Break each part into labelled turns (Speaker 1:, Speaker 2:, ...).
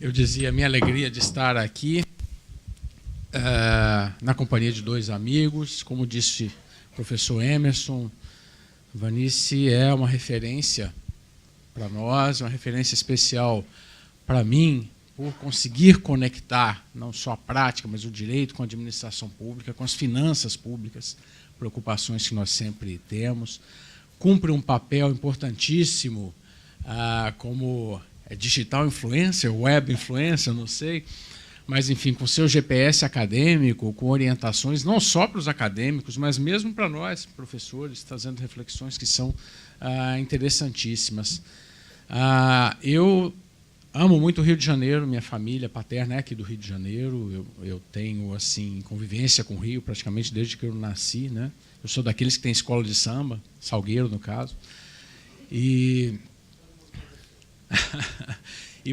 Speaker 1: Eu dizia, minha alegria de estar aqui na companhia de dois amigos. Como disse o professor Emerson, Vanice é uma referência para nós, uma referência especial para mim, por conseguir conectar não só a prática, mas o direito com a administração pública, com as finanças públicas, preocupações que nós sempre temos. Cumpre um papel importantíssimo como digital influencer, web influencer, não sei, mas, enfim, com seu GPS acadêmico, com orientações não só para os acadêmicos, mas mesmo para nós, professores, trazendo reflexões que são interessantíssimas. Eu amo muito o Rio de Janeiro, minha família paterna é aqui do Rio de Janeiro, eu tenho assim, convivência com o Rio praticamente desde que eu nasci, né? Eu sou daqueles que têm escola de samba, Salgueiro, no caso, e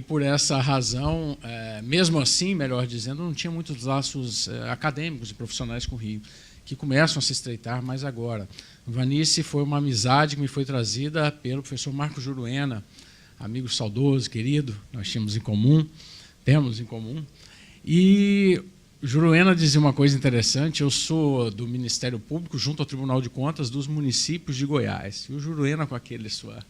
Speaker 1: por essa razão, mesmo assim, melhor dizendo, não tinha muitos laços acadêmicos e profissionais com o Rio, que começam a se estreitar mais agora. Vanice foi uma amizade que me foi trazida pelo professor Marco Juruena, amigo saudoso, querido, nós temos em comum, e Juruena dizia uma coisa interessante: eu sou do Ministério Público junto ao Tribunal de Contas dos municípios de Goiás. E o Juruena, com aquele sua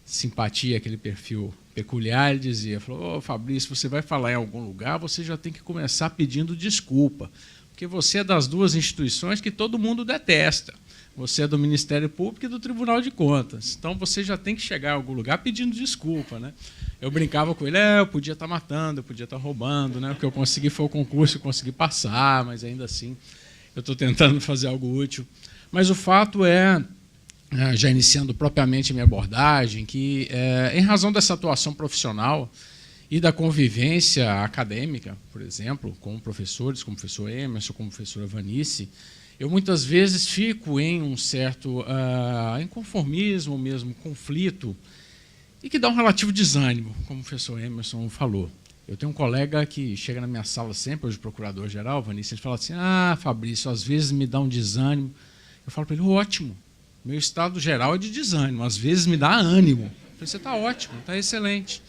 Speaker 1: simpatia, aquele perfil peculiar, ele dizia, falou, Fabrício, você vai falar em algum lugar, você já tem que começar pedindo desculpa, porque você é das duas instituições que todo mundo detesta. Você é do Ministério Público e do Tribunal de Contas. Então, você já tem que chegar em algum lugar pedindo desculpa, né? Eu brincava com ele, eu podia estar matando, eu podia estar roubando, né? O que eu consegui foi o concurso, eu consegui passar, mas ainda assim eu estou tentando fazer algo útil. Mas o fato é, já iniciando propriamente a minha abordagem, que, em razão dessa atuação profissional e da convivência acadêmica, por exemplo, com professores, como o professor Emerson, como a professora Vanice, eu muitas vezes fico em um certo inconformismo, mesmo conflito, e que dá um relativo desânimo, como o professor Emerson falou. Eu tenho um colega que chega na minha sala sempre, hoje procurador-geral, Vanice, ele fala assim, Fabrício, às vezes me dá um desânimo. Eu falo para ele, ótimo, meu estado geral é de desânimo, às vezes me dá ânimo. Eu falei, você está ótimo, está excelente.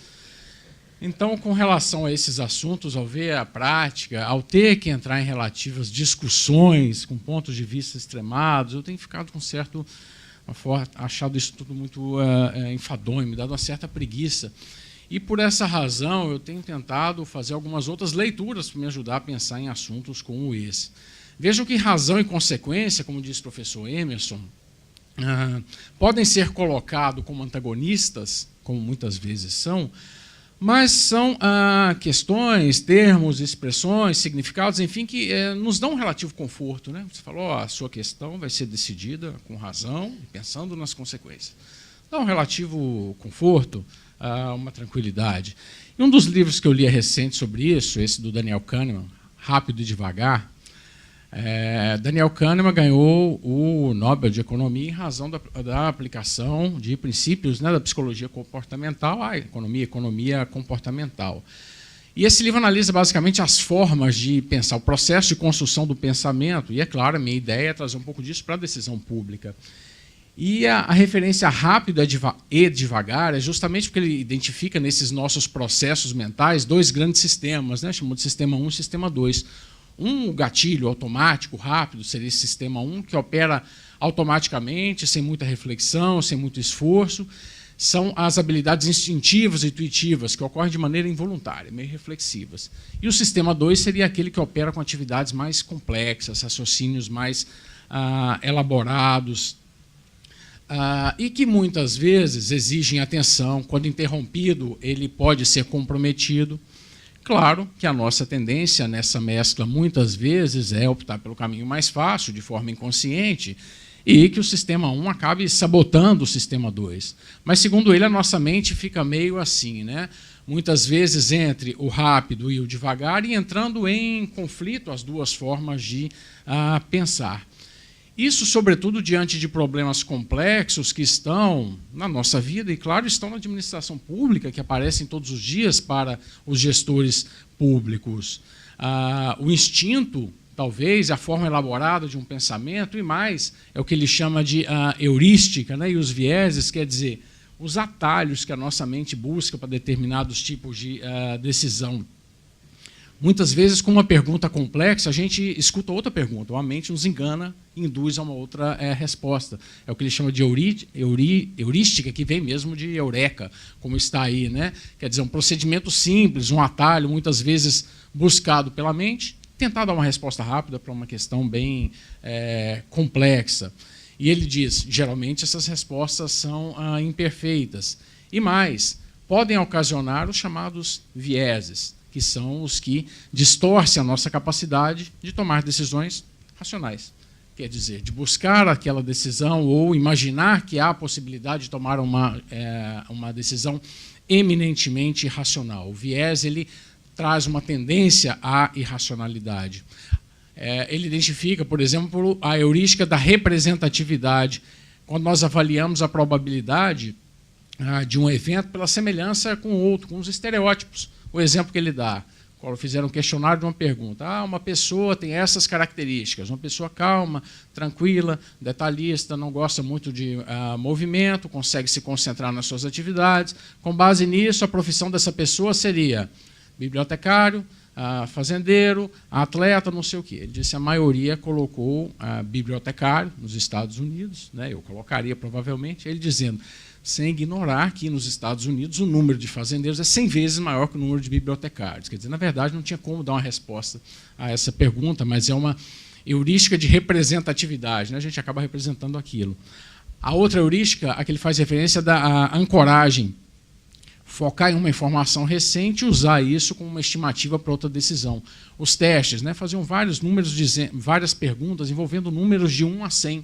Speaker 1: Então, com relação a esses assuntos, ao ver a prática, ao ter que entrar em relativas discussões com pontos de vista extremados, eu tenho ficado com certo, achado isso tudo muito enfadonho, me dado uma certa preguiça. E por essa razão eu tenho tentado fazer algumas outras leituras para me ajudar a pensar em assuntos como esse. Vejam que razão e consequência, como disse o professor Emerson, podem ser colocados como antagonistas, como muitas vezes são, mas são questões, termos, expressões, significados, enfim, que nos dão um relativo conforto, né? Você falou, a sua questão vai ser decidida com razão, pensando nas consequências. Dá um relativo conforto, uma tranquilidade. E um dos livros que eu li recente sobre isso, esse do Daniel Kahneman, Rápido e Devagar, Daniel Kahneman ganhou o Nobel de Economia em razão da aplicação de princípios, né, da psicologia comportamental à economia comportamental. E esse livro analisa basicamente as formas de pensar, o processo de construção do pensamento, e é claro, a minha ideia é trazer um pouco disso para a decisão pública. E a referência rápido e devagar é justamente porque ele identifica nesses nossos processos mentais dois grandes sistemas, né, chamado de sistema 1 e sistema 2. Um gatilho automático, rápido, seria esse sistema 1, que opera automaticamente, sem muita reflexão, sem muito esforço. São as habilidades instintivas e intuitivas, que ocorrem de maneira involuntária, meio reflexivas. E o sistema 2 seria aquele que opera com atividades mais complexas, raciocínios mais elaborados, e que muitas vezes exigem atenção. Quando interrompido, ele pode ser comprometido. Claro que a nossa tendência nessa mescla, muitas vezes, é optar pelo caminho mais fácil, de forma inconsciente, e que o sistema 1 acabe sabotando o sistema 2. Mas, segundo ele, a nossa mente fica meio assim, né? Muitas vezes entre o rápido e o devagar, e entrando em conflito as duas formas de pensar. Isso, sobretudo, diante de problemas complexos que estão na nossa vida e, claro, estão na administração pública, que aparecem todos os dias para os gestores públicos. O instinto, talvez, a forma elaborada de um pensamento, e mais, é o que ele chama de heurística, né? E os vieses, quer dizer, os atalhos que a nossa mente busca para determinados tipos de decisão. Muitas vezes, com uma pergunta complexa, a gente escuta outra pergunta, ou a mente nos engana e induz a uma outra resposta. É o que ele chama de heurística, que vem mesmo de eureka, como está aí, né? Quer dizer, um procedimento simples, um atalho, muitas vezes buscado pela mente, tentar dar uma resposta rápida para uma questão bem complexa. E ele diz, geralmente essas respostas são imperfeitas. E mais, podem ocasionar os chamados vieses, que são os que distorcem a nossa capacidade de tomar decisões racionais. Quer dizer, de buscar aquela decisão ou imaginar que há a possibilidade de tomar uma decisão eminentemente racional. O viés ele traz uma tendência à irracionalidade. Ele identifica, por exemplo, a heurística da representatividade. Quando nós avaliamos a probabilidade de um evento pela semelhança com o outro, com os estereótipos. O exemplo que ele dá, quando fizeram um questionário de uma pergunta, uma pessoa tem essas características, uma pessoa calma, tranquila, detalhista, não gosta muito de movimento, consegue se concentrar nas suas atividades. Com base nisso, a profissão dessa pessoa seria bibliotecário, fazendeiro, atleta, não sei o quê. Ele disse que a maioria colocou bibliotecário nos Estados Unidos, né, eu colocaria provavelmente, ele dizendo, sem ignorar que nos Estados Unidos o número de fazendeiros é 100 vezes maior que o número de bibliotecários. Quer dizer, na verdade, não tinha como dar uma resposta a essa pergunta, mas é uma heurística de representatividade, né? A gente acaba representando aquilo. A outra heurística, a que ele faz referência da ancoragem, focar em uma informação recente e usar isso como uma estimativa para outra decisão. Os testes, né, faziam vários números, várias perguntas envolvendo números de 1 a 100.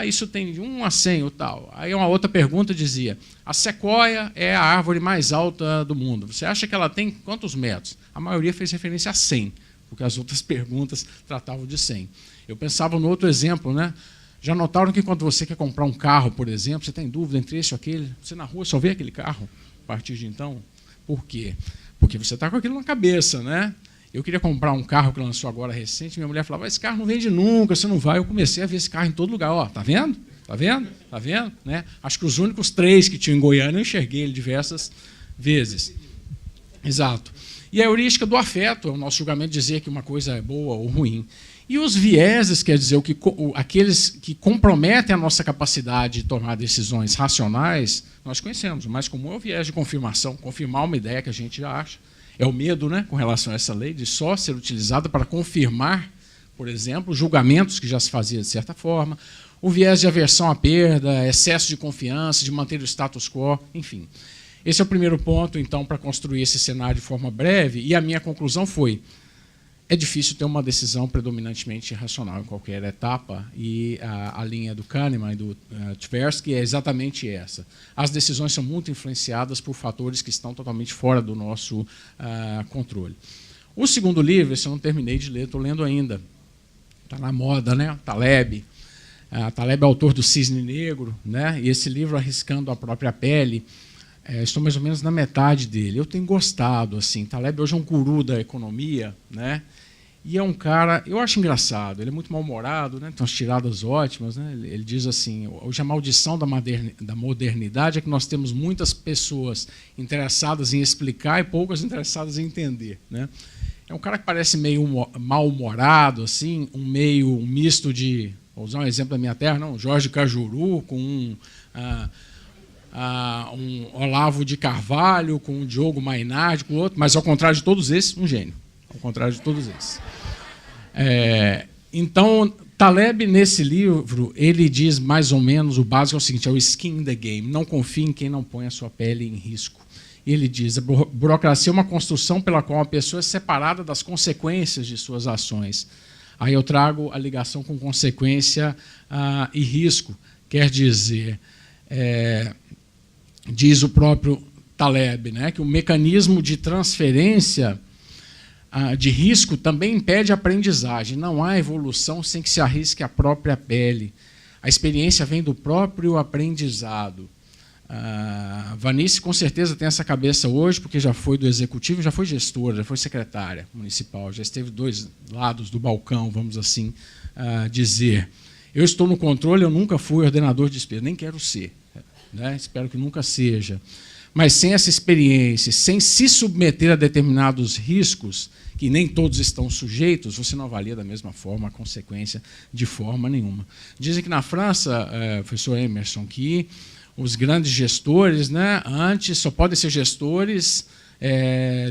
Speaker 1: Isso tem de 1 a 100 ou tal. Aí uma outra pergunta dizia, a sequoia é a árvore mais alta do mundo. Você acha que ela tem quantos metros? A maioria fez referência a 100, porque as outras perguntas tratavam de 100. Eu pensava no outro exemplo, né? Já notaram que quando você quer comprar um carro, por exemplo, você tem dúvida entre esse ou aquele, você na rua só vê aquele carro a partir de então? Por quê? Porque você está com aquilo na cabeça, né? Eu queria comprar um carro que lançou agora recente, minha mulher falava, esse carro não vende nunca, você não vai. Eu comecei a ver esse carro em todo lugar. Ó, tá vendo? Tá vendo? Tá vendo? Né? Acho que os únicos 3 que tinham em Goiânia, eu enxerguei ele diversas vezes. Exato. E a heurística do afeto, é o nosso julgamento de dizer que uma coisa é boa ou ruim. E os vieses, quer dizer, aqueles que comprometem a nossa capacidade de tomar decisões racionais, nós conhecemos. O mais comum é o viés de confirmação, confirmar uma ideia que a gente já acha. É o medo, né, com relação a essa lei, de só ser utilizada para confirmar, por exemplo, julgamentos que já se fazia de certa forma, o viés de aversão à perda, excesso de confiança, de manter o status quo, enfim. Esse é o primeiro ponto, então, para construir esse cenário de forma breve, e a minha conclusão foi, é difícil ter uma decisão predominantemente racional em qualquer etapa, e a linha do Kahneman e do Tversky é exatamente essa. As decisões são muito influenciadas por fatores que estão totalmente fora do nosso controle. O segundo livro, esse eu não terminei de ler, estou lendo ainda. Está na moda, né? Taleb. Taleb é autor do Cisne Negro, né? E esse livro, Arriscando a Própria Pele, estou mais ou menos na metade dele. Eu tenho gostado, assim. Taleb hoje é um guru da economia, né? E é um cara, eu acho engraçado, ele é muito mal-humorado, né? Tem umas tiradas ótimas, né? Ele diz assim, hoje a maldição da modernidade é que nós temos muitas pessoas interessadas em explicar e poucas interessadas em entender, né? É um cara que parece meio mal-humorado, assim, um misto de, vou usar um exemplo da minha terra, não, Jorge Cajuru com um Olavo de Carvalho, com um Diogo Mainardi, com outro, mas ao contrário de todos esses, um gênio. Ao contrário de todos esses. Então, Taleb, nesse livro, ele diz mais ou menos, o básico é o seguinte, é o skin in the game, não confie em quem não põe a sua pele em risco. E ele diz, a burocracia é uma construção pela qual uma pessoa é separada das consequências de suas ações. Aí eu trago a ligação com consequência e risco. Quer dizer, diz o próprio Taleb, né, que o mecanismo de transferência de risco também impede a aprendizagem. Não há evolução sem que se arrisque a própria pele. A experiência vem do próprio aprendizado. Vanice, com certeza, tem essa cabeça hoje, porque já foi do executivo, já foi gestora, já foi secretária municipal, já esteve 2 lados do balcão, vamos assim dizer. Eu estou no controle, eu nunca fui ordenador de despesa, nem quero ser. né? Espero que nunca seja, mas sem essa experiência, sem se submeter a determinados riscos, que nem todos estão sujeitos, você não avalia da mesma forma a consequência de forma nenhuma. Dizem que na França, professor Emerson, que os grandes gestores, né, antes só podem ser gestores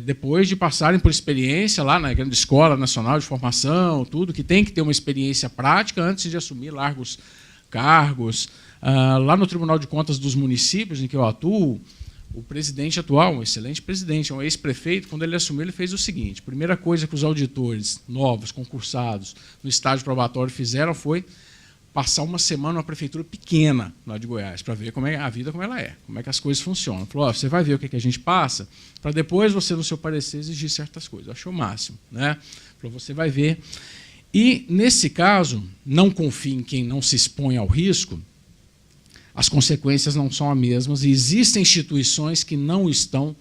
Speaker 1: depois de passarem por experiência lá na grande escola nacional de formação, tudo, que tem que ter uma experiência prática antes de assumir largos cargos. Lá no Tribunal de Contas dos Municípios, em que eu atuo, o presidente atual, um excelente presidente, um ex-prefeito, quando ele assumiu, ele fez o seguinte: a primeira coisa que os auditores novos, concursados, no estágio probatório fizeram foi passar uma semana numa prefeitura pequena lá de Goiás, para ver como é a vida, como ela é, como é que as coisas funcionam. Falou, você vai ver o que a gente passa, para depois você, no seu parecer, exigir certas coisas. Eu achei o máximo, né? Falou, você vai ver. E, nesse caso, não confie em quem não se expõe ao risco, as consequências não são as mesmas e existem instituições que não estão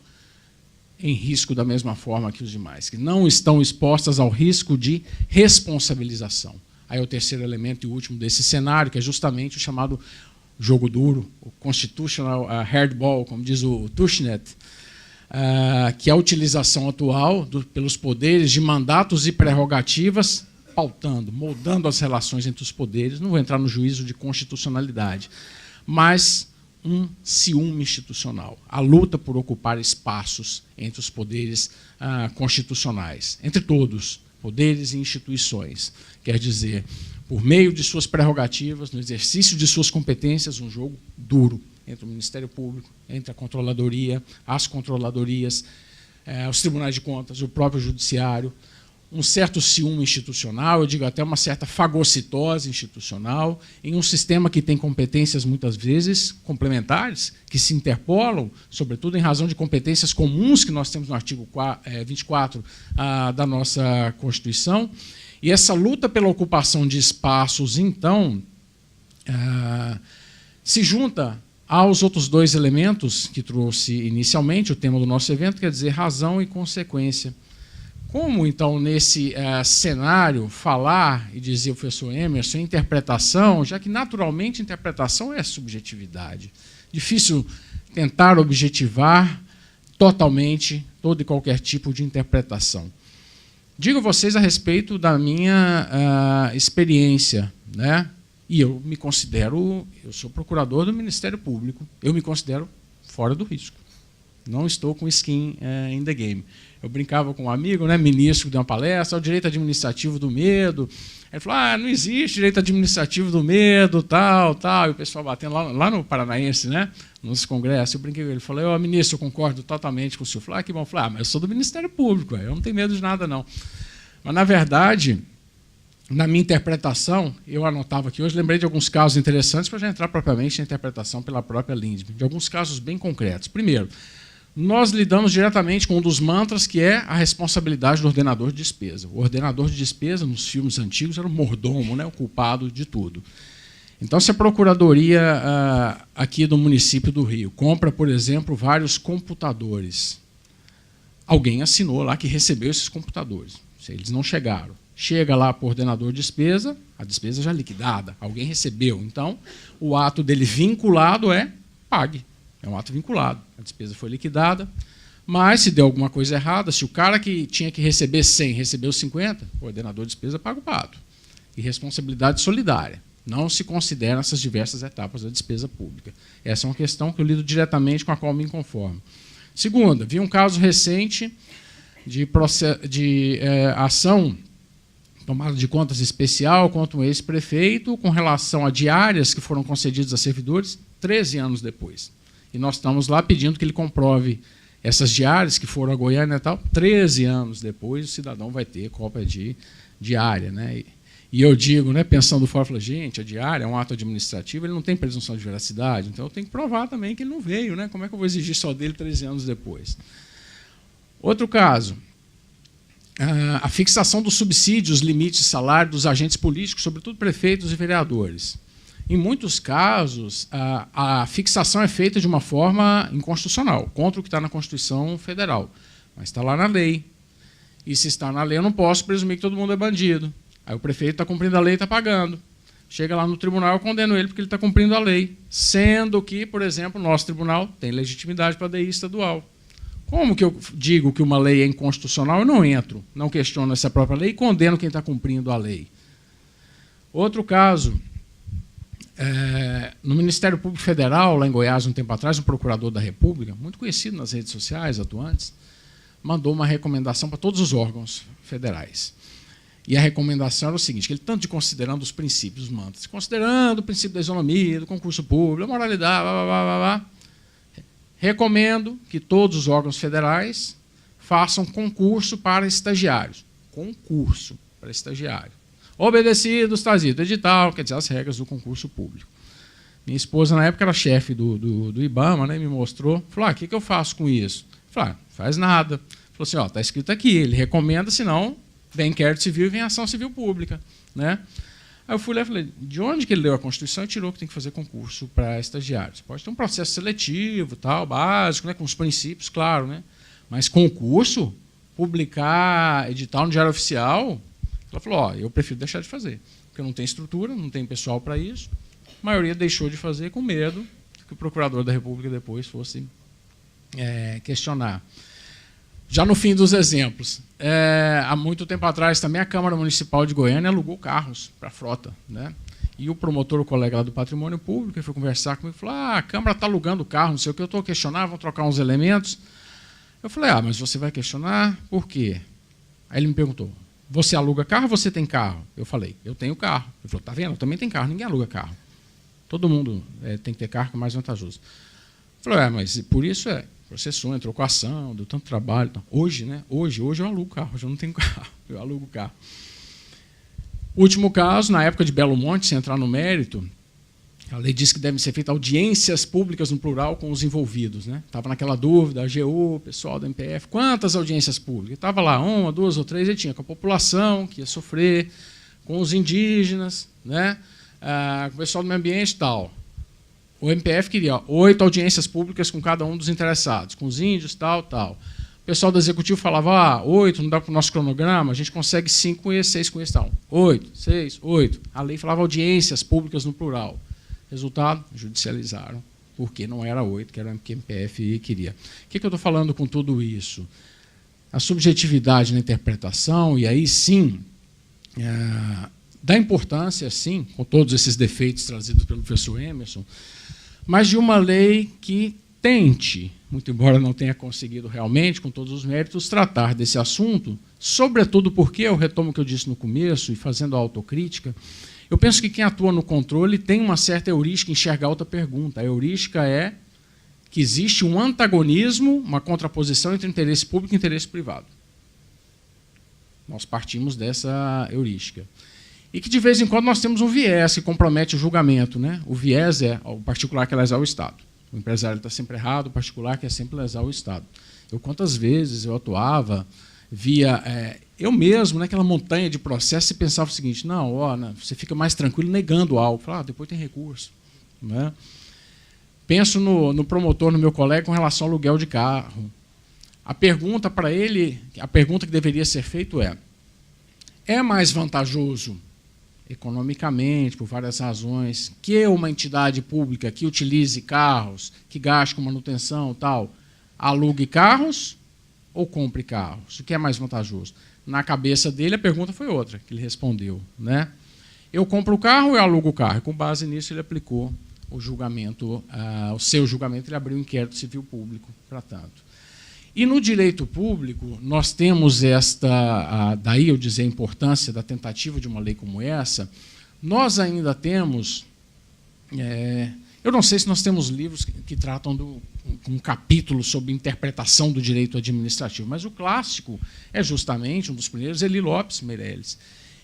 Speaker 1: em risco da mesma forma que os demais, que não estão expostas ao risco de responsabilização. Aí é o terceiro elemento e último desse cenário, que é justamente o chamado jogo duro, o constitutional hardball, como diz o Tushnet, que é a utilização atual pelos poderes de mandatos e prerrogativas, pautando, moldando as relações entre os poderes. Não vou entrar no juízo de constitucionalidade, mas um ciúme institucional, a luta por ocupar espaços entre os poderes constitucionais, entre todos, poderes e instituições. Quer dizer, por meio de suas prerrogativas, no exercício de suas competências, um jogo duro entre o Ministério Público, entre a Controladoria, as controladorias, os tribunais de contas, o próprio Judiciário, um certo ciúme institucional, eu digo até uma certa fagocitose institucional, em um sistema que tem competências, muitas vezes, complementares, que se interpolam, sobretudo em razão de competências comuns que nós temos no artigo 24 da nossa Constituição. E essa luta pela ocupação de espaços, então, se junta aos outros dois elementos que trouxe inicialmente o tema do nosso evento, quer dizer, razão e consequência. Como, então, nesse cenário, falar, e dizia o professor Emerson, interpretação, já que, naturalmente, interpretação é subjetividade. Difícil tentar objetivar totalmente todo e qualquer tipo de interpretação. Digo a vocês a respeito da minha experiência, né? E eu me considero, eu sou procurador do Ministério Público, eu me considero fora do risco. Não estou com skin in the game. Eu brincava com um amigo, né, ministro, que deu uma palestra, o direito administrativo do medo. Ele falou, não existe direito administrativo do medo, tal. E o pessoal batendo lá no Paranaense, né, nos congressos. Eu brinquei com ele, falei, ministro, eu concordo totalmente com o senhor. Falei, que bom. Eu falei, mas eu sou do Ministério Público, eu não tenho medo de nada, não. Mas, na verdade, na minha interpretação, eu anotava aqui hoje, lembrei de alguns casos interessantes para já entrar propriamente na interpretação pela própria Lindbergh, de alguns casos bem concretos. Primeiro, nós lidamos diretamente com um dos mantras, que é a responsabilidade do ordenador de despesa. O ordenador de despesa, nos filmes antigos, era o mordomo, né, o culpado de tudo. Então, se a Procuradoria aqui do município do Rio compra, por exemplo, vários computadores, alguém assinou lá que recebeu esses computadores. Eles não chegaram. Chega lá para o ordenador de despesa, a despesa já liquidada, alguém recebeu. Então, o ato dele vinculado é pague. É um ato vinculado. A despesa foi liquidada, mas se deu alguma coisa errada, se o cara que tinha que receber 100 recebeu 50, o ordenador de despesa paga o pato. E responsabilidade solidária. Não se consideram essas diversas etapas da despesa pública. Essa é uma questão que eu lido diretamente, com a qual me conformo. Segunda, vi um caso recente de ação tomada de contas especial contra um ex-prefeito com relação a diárias que foram concedidas a servidores 13 anos depois. E nós estamos lá pedindo que ele comprove essas diárias que foram a Goiânia e tal. 13 anos depois, o cidadão vai ter cópia de diária, né? E eu digo, né, pensando fora, falo, gente, a diária é um ato administrativo, ele não tem presunção de veracidade, então eu tenho que provar também que ele não veio, né? Como é que eu vou exigir só dele 13 anos depois? Outro caso, a fixação dos subsídios, limites de salário dos agentes políticos, sobretudo prefeitos e vereadores. Em muitos casos, a fixação é feita de uma forma inconstitucional, contra o que está na Constituição Federal. Mas está lá na lei. E se está na lei, eu não posso presumir que todo mundo é bandido. Aí o prefeito está cumprindo a lei e está pagando. chega lá no tribunal, eu condeno ele porque ele está cumprindo a lei. Sendo que, por exemplo, o nosso tribunal tem legitimidade para a DI estadual. Como que eu digo que uma lei é inconstitucional? Eu não entro, não questiono essa própria lei e condeno quem está cumprindo a lei. Outro caso, no Ministério Público Federal, lá em Goiás, um tempo atrás, um procurador da República, muito conhecido nas redes sociais atuantes, mandou uma recomendação para todos os órgãos federais. E a recomendação era o seguinte, que ele, tanto de considerando os princípios, os mantas, considerando o princípio da isonomia, do concurso público, a moralidade, blá, blá, blá, blá, blá, recomendo que todos os órgãos federais façam concurso para estagiários. Concurso para estagiário. Obedecido, está dito, edital, quer dizer, as regras do concurso público. Minha esposa, na época, era chefe do IBAMA, né, me mostrou, falou, o que eu faço com isso? Eu falei, faz nada. Falou assim, está escrito aqui, ele recomenda, senão vem inquérito civil e vem ação civil pública. Né? Aí eu fui lá e falei, de onde que ele leu a Constituição e tirou que tem que fazer concurso para estagiários? Pode ter um processo seletivo, tal, básico, né, com os princípios, claro, né? Mas concurso, publicar edital no Diário Oficial, ela falou, eu prefiro deixar de fazer, porque eu não tenho estrutura, não tenho pessoal para isso. A maioria deixou de fazer com medo que o procurador da República depois fosse questionar. Já no fim dos exemplos, há muito tempo atrás também a Câmara Municipal de Goiânia alugou carros para a frota. Né? E o promotor, o colega lá do Patrimônio Público, ele foi conversar comigo e falou, a Câmara está alugando carro, não sei o que, eu estou a questionar, vão trocar uns elementos. Eu falei, mas você vai questionar por quê? Aí ele me perguntou, você aluga carro ou você tem carro? Eu falei, eu tenho carro. Ele falou, está vendo? Eu também tenho carro, ninguém aluga carro. Todo mundo tem que ter carro, que é mais vantajoso. Eu falei, mas por isso processou, entrou com a ação, deu tanto trabalho. Então, hoje, né? Hoje eu alugo carro, hoje eu não tenho carro, eu alugo carro. Último caso, na época de Belo Monte, sem entrar no mérito, a lei diz que devem ser feitas audiências públicas no plural com os envolvidos. Né? Estava naquela dúvida, a AGU, o pessoal da MPF, quantas audiências públicas? Estava lá, 1, 2 ou 3, ele tinha com a população que ia sofrer, com os indígenas, né? Com o pessoal do meio ambiente e tal. O MPF queria 8 audiências públicas com cada um dos interessados, com os índios, tal. O pessoal do Executivo falava, 8, não dá para o nosso cronograma, a gente consegue 5 com esse, 6 com esse, tal. 8, 6, 8. A lei falava audiências públicas no plural. Resultado, judicializaram, porque não era 8, que era o que o MPF queria. O que eu estou falando com tudo isso? A subjetividade na interpretação, e aí sim, dá importância, sim, com todos esses defeitos trazidos pelo professor Emerson, mas de uma lei que tente, muito embora não tenha conseguido realmente, com todos os méritos, tratar desse assunto, sobretudo porque, eu retomo o que eu disse no começo, e fazendo a autocrítica, eu penso que quem atua no controle tem uma certa heurística em enxergar outra pergunta. A heurística é que existe um antagonismo, uma contraposição entre interesse público e interesse privado. Nós partimos dessa heurística. E que, de vez em quando, nós temos um viés que compromete o julgamento. Né? O viés é o particular que lesar o Estado. O empresário está sempre errado, o particular quer sempre lesar o Estado. Quantas vezes eu atuava, via... eu mesmo, naquela montanha de processo, pensava o seguinte, não, você fica mais tranquilo negando algo. Fala, depois tem recurso. Né? Penso no promotor, no meu colega, com relação ao aluguel de carro. A pergunta para ele, a pergunta que deveria ser feita é mais vantajoso economicamente, por várias razões, que uma entidade pública que utilize carros, que gaste com manutenção tal, alugue carros ou compre carros? O que é mais vantajoso? Na cabeça dele, a pergunta foi outra, que ele respondeu. Né? Eu compro o carro ou eu alugo o carro? E, com base nisso, ele aplicou o julgamento, o seu julgamento, ele abriu um inquérito civil público para tanto. E no direito público, nós temos daí eu dizer a importância da tentativa de uma lei como essa, nós ainda temos, eu não sei se nós temos livros que tratam um capítulo sobre interpretação do direito administrativo, mas o clássico é justamente um dos primeiros, Eli Lopes Meirelles,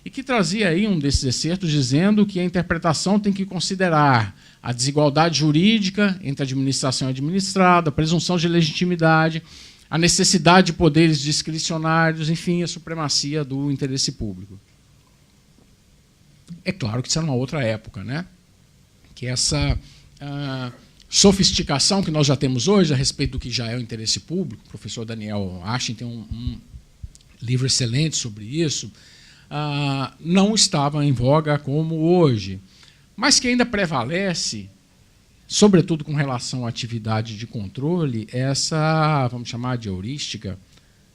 Speaker 1: e que trazia aí um desses excertos dizendo que a interpretação tem que considerar a desigualdade jurídica entre administração e administrada, a presunção de legitimidade, a necessidade de poderes discricionários, enfim, a supremacia do interesse público. É claro que isso era uma outra época, né? Que essa sofisticação que nós já temos hoje a respeito do que já é o interesse público, o professor Daniel Ashin tem um livro excelente sobre isso, não estava em voga como hoje. mas que ainda prevalece, sobretudo com relação à atividade de controle, essa, vamos chamar de heurística,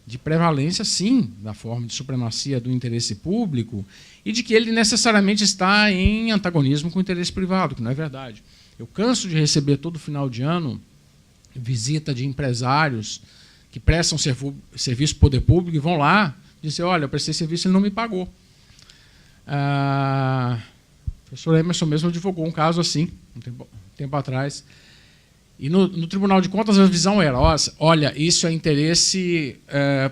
Speaker 1: de prevalência, sim, da forma de supremacia do interesse público e de que ele necessariamente está em antagonismo com o interesse privado, que não é verdade. Eu canso de receber todo final de ano visita de empresários que prestam serviço para o poder público e vão lá dizer, olha, eu prestei serviço e ele não me pagou. O professor Emerson mesmo advogou um caso assim, um tempo atrás. E no Tribunal de Contas a visão era, olha, isso é interesse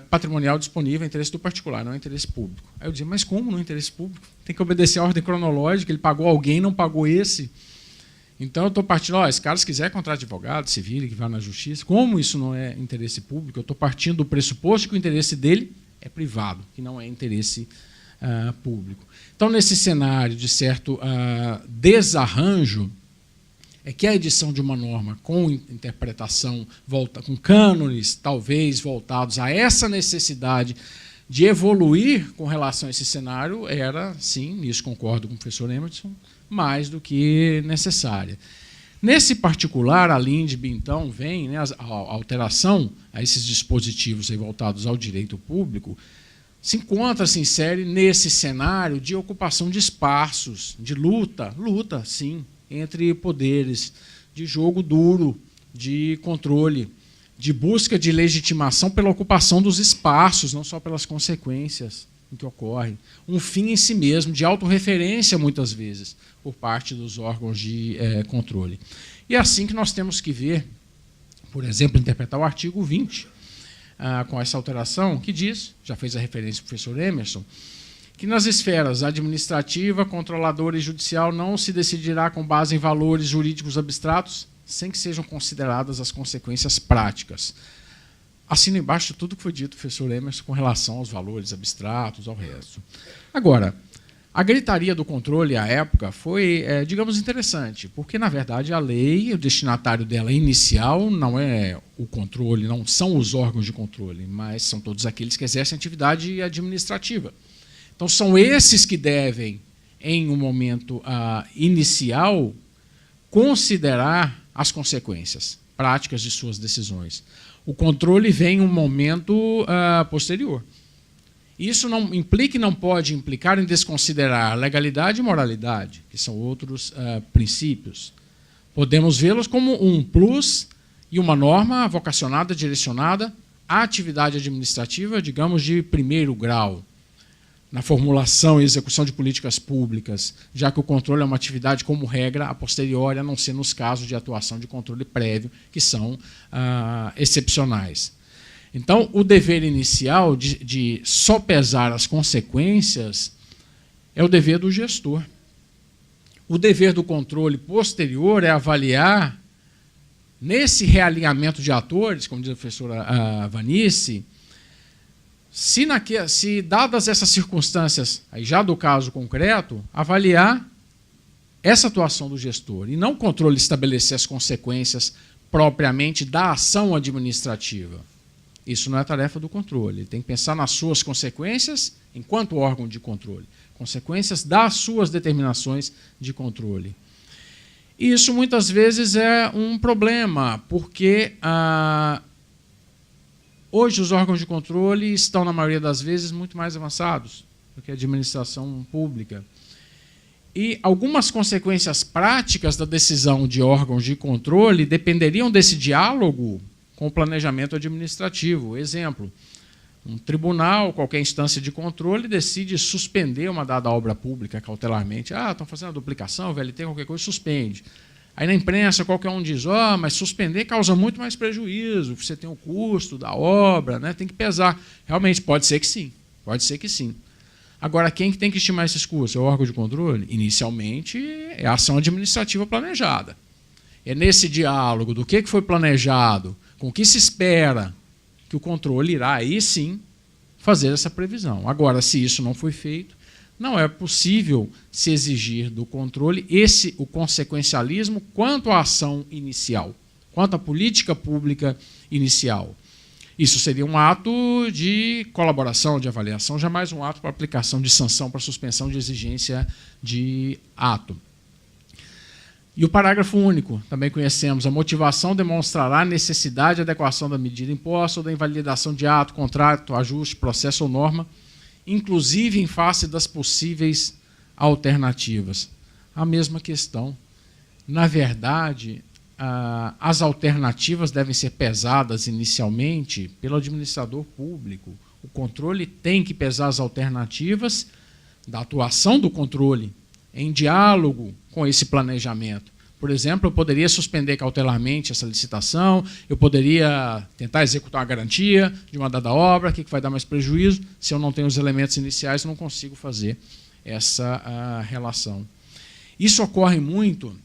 Speaker 1: patrimonial disponível, é interesse do particular, não é interesse público. Aí eu dizia, mas como não é interesse público? Tem que obedecer a ordem cronológica, ele pagou alguém, não pagou esse. Então eu estou partindo, esse cara se quiser contratar advogado, se vire, que vá na justiça. Como isso não é interesse público? Eu estou partindo do pressuposto que o interesse dele é privado, que não é interesse público. Então, nesse cenário de certo desarranjo, é que a edição de uma norma com interpretação, com cânones, talvez voltados a essa necessidade de evoluir com relação a esse cenário, era, sim, nisso concordo com o professor Emerson, mais do que necessária. Nesse particular, a LINDB, então, vem, né, a alteração a esses dispositivos aí voltados ao direito público, se encontra, se insere nesse cenário de ocupação de espaços, de luta, sim, entre poderes, de jogo duro, de controle, de busca de legitimação pela ocupação dos espaços, não só pelas consequências em que ocorrem. Um fim em si mesmo, de autorreferência, muitas vezes, por parte dos órgãos de controle. E é assim que nós temos que ver, por exemplo, interpretar o artigo 20, com essa alteração, que diz, já fez a referência o professor Emerson, que nas esferas administrativa, controladora e judicial não se decidirá com base em valores jurídicos abstratos, sem que sejam consideradas as consequências práticas. Assino embaixo tudo que foi dito, professor Emerson, com relação aos valores abstratos, ao resto. Agora, a gritaria do controle à época foi, digamos, interessante, porque, na verdade, a lei, o destinatário dela inicial não é o controle, não são os órgãos de controle, mas são todos aqueles que exercem atividade administrativa. Então, são esses que devem, em um momento inicial, considerar as consequências práticas de suas decisões. O controle vem em um momento posterior. Isso não implica e não pode implicar em desconsiderar legalidade e moralidade, que são outros princípios. Podemos vê-los como um plus e uma norma vocacionada, direcionada à atividade administrativa, digamos, de primeiro grau, na formulação e execução de políticas públicas, já que o controle é uma atividade, como regra, a posteriori, a não ser nos casos de atuação de controle prévio, que são excepcionais. Então, o dever inicial de sopesar as consequências é o dever do gestor. O dever do controle posterior é avaliar, nesse realinhamento de atores, como diz a professora Vanice, se dadas essas circunstâncias, aí já do caso concreto, avaliar essa atuação do gestor, e não o controle estabelecer as consequências propriamente da ação administrativa. Isso não é tarefa do controle. Ele tem que pensar nas suas consequências enquanto órgão de controle. Consequências das suas determinações de controle. E isso muitas vezes é um problema, porque hoje os órgãos de controle estão, na maioria das vezes, muito mais avançados do que a administração pública. E algumas consequências práticas da decisão de órgãos de controle dependeriam desse diálogo com o planejamento administrativo. Exemplo, um tribunal, qualquer instância de controle, decide suspender uma dada obra pública cautelarmente. Estão fazendo a duplicação, VLT, qualquer coisa, suspende. Aí na imprensa qualquer um diz, mas suspender causa muito mais prejuízo, você tem o custo da obra, né, tem que pesar. Realmente, pode ser que sim, pode ser que sim. Agora, quem que tem que estimar esses custos? É o órgão de controle? Inicialmente, é a ação administrativa planejada. É nesse diálogo do que foi planejado, com o que se espera que o controle irá, aí sim, fazer essa previsão. Agora, se isso não foi feito, não é possível se exigir do controle o consequencialismo quanto à ação inicial, quanto à política pública inicial. Isso seria um ato de colaboração, de avaliação, jamais um ato para aplicação de sanção, para suspensão de exigência de ato. E o parágrafo único, também conhecemos, a motivação demonstrará a necessidade de adequação da medida imposta ou da invalidação de ato, contrato, ajuste, processo ou norma, inclusive em face das possíveis alternativas. A mesma questão. Na verdade, as alternativas devem ser pesadas inicialmente pelo administrador público. O controle tem que pesar as alternativas da atuação do controle em diálogo com esse planejamento. Por exemplo, eu poderia suspender cautelarmente essa licitação, eu poderia tentar executar a garantia de uma dada obra, que vai dar mais prejuízo. Se eu não tenho os elementos iniciais, eu não consigo fazer essa relação. Isso ocorre muito,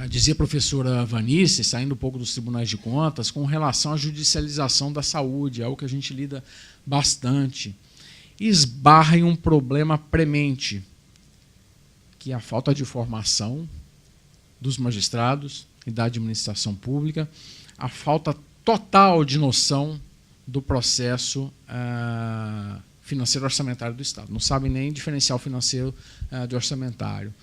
Speaker 1: dizia a professora Vanice, saindo um pouco dos tribunais de contas, com relação à judicialização da saúde, é algo que a gente lida bastante. Esbarra em um problema premente, que é a falta de formação dos magistrados e da administração pública, a falta total de noção do processo financeiro orçamentário do Estado. Não sabem nem diferencial financeiro de orçamentário.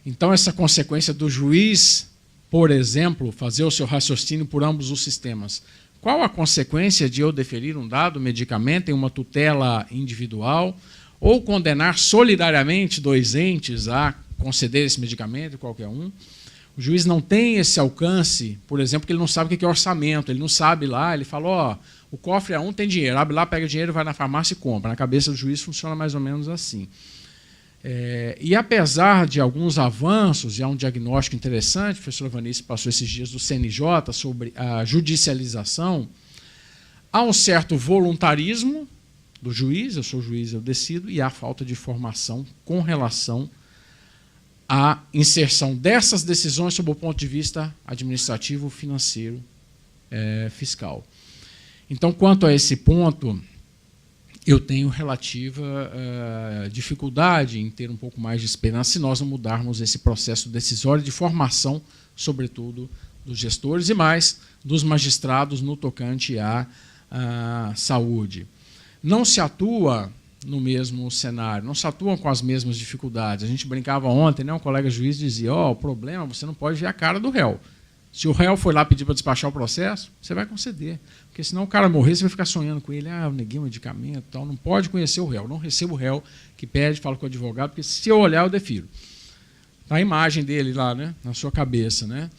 Speaker 1: Então, essa consequência do juiz, por exemplo, fazer o seu raciocínio por ambos os sistemas. Qual a consequência de eu deferir um dado medicamento em uma tutela individual ou condenar solidariamente dois entes a conceder esse medicamento, qualquer um? O juiz não tem esse alcance, por exemplo, porque ele não sabe o que é orçamento, ele não sabe lá, ele fala, ó, o cofre A1 tem dinheiro, abre lá, pega dinheiro, vai na farmácia e compra. Na cabeça do juiz funciona mais ou menos assim. E apesar de alguns avanços, e há um diagnóstico interessante, a professora Vanice passou esses dias do CNJ sobre a judicialização, há um certo voluntarismo do juiz, eu sou juiz, eu decido, e há falta de formação com relação à inserção dessas decisões sob o ponto de vista administrativo, financeiro, fiscal. Então, quanto a esse ponto, eu tenho relativa dificuldade em ter um pouco mais de esperança se nós não mudarmos esse processo decisório de formação, sobretudo, dos gestores e mais dos magistrados no tocante à saúde. Não se atua no mesmo cenário, não se atuam com as mesmas dificuldades. A gente brincava ontem, né, um colega juiz dizia, o problema, você não pode ver a cara do réu. Se o réu foi lá pedir para despachar o processo, você vai conceder. Porque senão o cara morrer, você vai ficar sonhando com ele, eu neguei um medicamento, tal. Não pode conhecer o réu, não recebo o réu que pede, fala com o advogado, porque se eu olhar, eu defiro. Está a imagem dele lá, né, na sua cabeça. Né?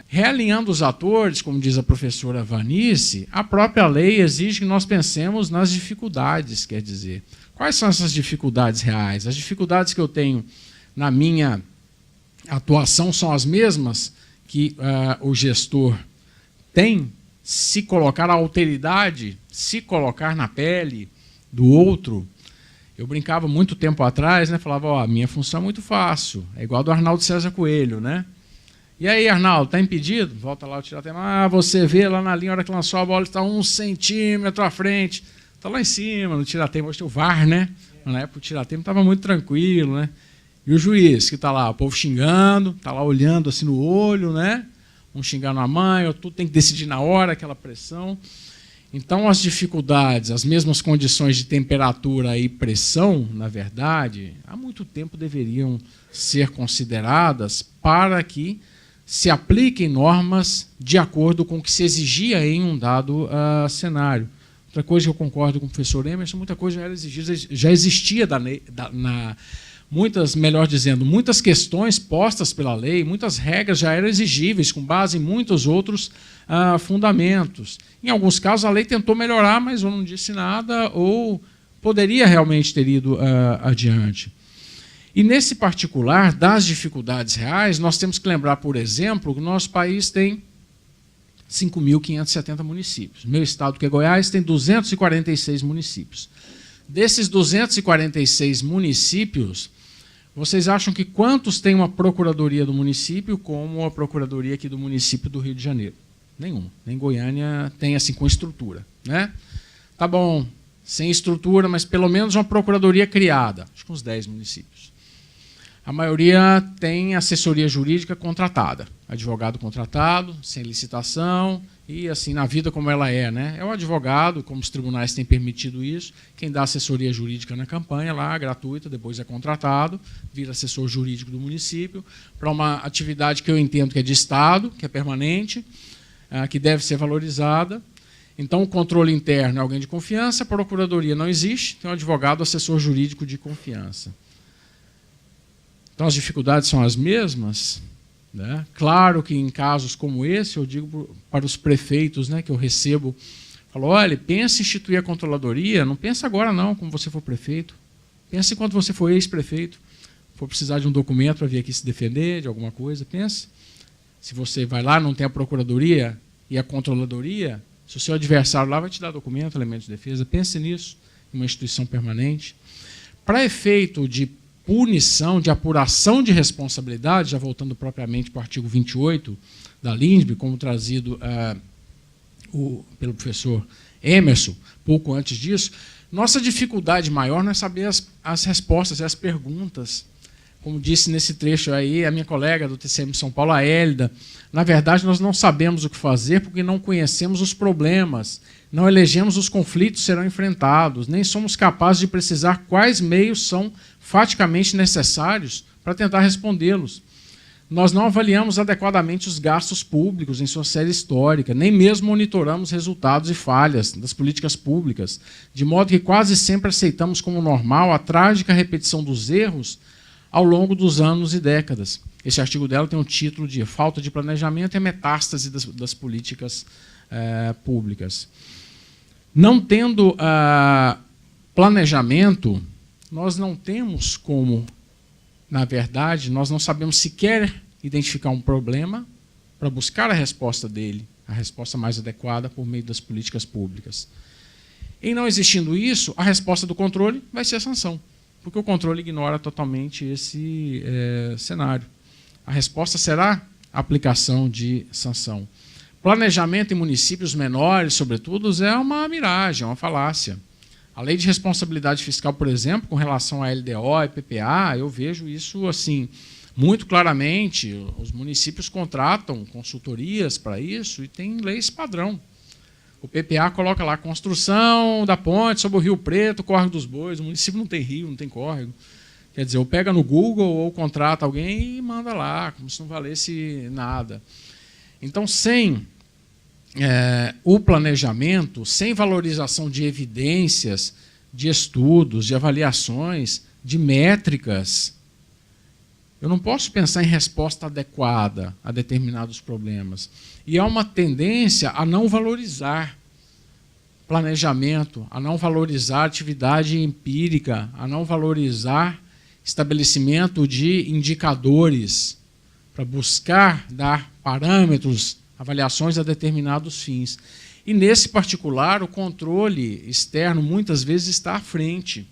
Speaker 1: Realinhando os atores, como diz a professora Vanice, a própria lei exige que nós pensemos nas dificuldades, quer dizer. Quais são essas dificuldades reais? As dificuldades que eu tenho na minha atuação são as mesmas que o gestor tem se colocar a alteridade, se colocar na pele do outro. Eu brincava muito tempo atrás, né, falava, a minha função é muito fácil, é igual a do Arnaldo César Coelho, né? E aí, Arnaldo, está impedido? Volta lá o tiratema. Você vê lá na linha, a hora que lançou a bola, está 1 centímetro à frente. Está lá em cima, no tiratema. Hoje tem o VAR, né? Na época o tiratema estava muito tranquilo, né? E o juiz, que está lá, o povo xingando, está lá olhando assim no olho, né? Um xingando a mãe, ou tudo tem que decidir na hora, aquela pressão. Então, as dificuldades, as mesmas condições de temperatura e pressão, na verdade, há muito tempo deveriam ser consideradas para que se apliquem normas de acordo com o que se exigia em um dado cenário. Outra coisa que eu concordo com o professor Emerson, muita coisa já era exigida, já existia melhor dizendo, muitas questões postas pela lei, muitas regras já eram exigíveis, com base em muitos outros fundamentos. Em alguns casos, a lei tentou melhorar, mas ou não disse nada, ou poderia realmente ter ido adiante. E, nesse particular, das dificuldades reais, nós temos que lembrar, por exemplo, que o nosso país tem 5.570 municípios. Meu estado, que é Goiás, tem 246 municípios. Desses 246 municípios, vocês acham que quantos têm uma procuradoria do município como a procuradoria aqui do município do Rio de Janeiro? Nenhuma. Nem Goiânia tem assim com estrutura. Né? Tá bom, sem estrutura, mas pelo menos uma procuradoria criada. Acho que uns 10 municípios. A maioria tem assessoria jurídica contratada, advogado contratado, sem licitação, e assim, na vida como ela é, né? É o advogado, como os tribunais têm permitido isso, quem dá assessoria jurídica na campanha lá, gratuita, depois é contratado, vira assessor jurídico do município, para uma atividade que eu entendo que é de Estado, que é permanente, que deve ser valorizada. Então, o controle interno é alguém de confiança, a procuradoria não existe, tem um advogado assessor jurídico de confiança. Então, as dificuldades são as mesmas, né? Claro que em casos como esse, eu digo para os prefeitos, né, que eu recebo, falo, olha, pense em instituir a controladoria, não pensa agora não, como você for prefeito, pense enquanto você for ex-prefeito, for precisar de um documento para vir aqui se defender de alguma coisa, pense. Se você vai lá, não tem a procuradoria e a controladoria, se o seu adversário lá vai te dar documento, elemento de defesa, pense nisso, em uma instituição permanente. Para efeito de punição, de apuração de responsabilidade, já voltando propriamente para o artigo 28 da LINSB, como trazido pelo professor Emerson, pouco antes disso, nossa dificuldade maior não é saber as respostas e as perguntas. Como disse nesse trecho aí a minha colega do TCM São Paulo, a Hélida, na verdade nós não sabemos o que fazer porque não conhecemos os problemas, não elegemos os conflitos que serão enfrentados, nem somos capazes de precisar quais meios são faticamente necessários para tentar respondê-los. Nós não avaliamos adequadamente os gastos públicos em sua série histórica, nem mesmo monitoramos resultados e falhas das políticas públicas, de modo que quase sempre aceitamos como normal a trágica repetição dos erros ao longo dos anos e décadas. Esse artigo dela tem o título de Falta de Planejamento e a Metástase das Políticas Públicas. Não tendo planejamento, nós não temos como, na verdade, nós não sabemos sequer identificar um problema para buscar a resposta dele, a resposta mais adequada por meio das políticas públicas. Em não existindo isso, a resposta do controle vai ser a sanção, porque o controle ignora totalmente esse cenário. A resposta será a aplicação de sanção. Planejamento em municípios menores, sobretudo, é uma miragem, é uma falácia. A lei de responsabilidade fiscal, por exemplo, com relação à LDO e PPA, eu vejo isso assim muito claramente. Os municípios contratam consultorias para isso e tem leis padrão. O PPA coloca lá construção da ponte sobre o Rio Preto, Córrego dos Bois. O município não tem rio, não tem córrego. Quer dizer, ou pega no Google ou contrata alguém e manda lá, como se não valesse nada. Então, sem o planejamento, sem valorização de evidências, de estudos, de avaliações, de métricas, eu não posso pensar em resposta adequada a determinados problemas. E há uma tendência a não valorizar planejamento, a não valorizar atividade empírica, a não valorizar estabelecimento de indicadores para buscar dar parâmetros, avaliações a determinados fins. E, nesse particular, o controle externo muitas vezes está à frente,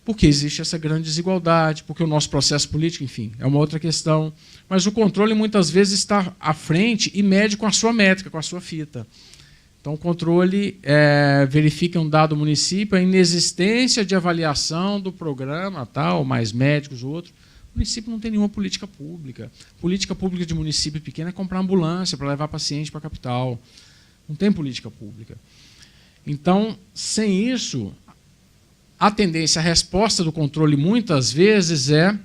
Speaker 1: porque existe essa grande desigualdade, porque o nosso processo político, enfim, é uma outra questão. Mas o controle muitas vezes está à frente e mede com a sua métrica, com a sua fita. Então, o controle verifica um dado município, a inexistência de avaliação do programa, tal, mais médicos, outro. O município não tem nenhuma política pública. Política pública de município pequeno é comprar ambulância para levar paciente para a capital. Não tem política pública. Então, sem isso, a tendência, a resposta do controle, muitas vezes, é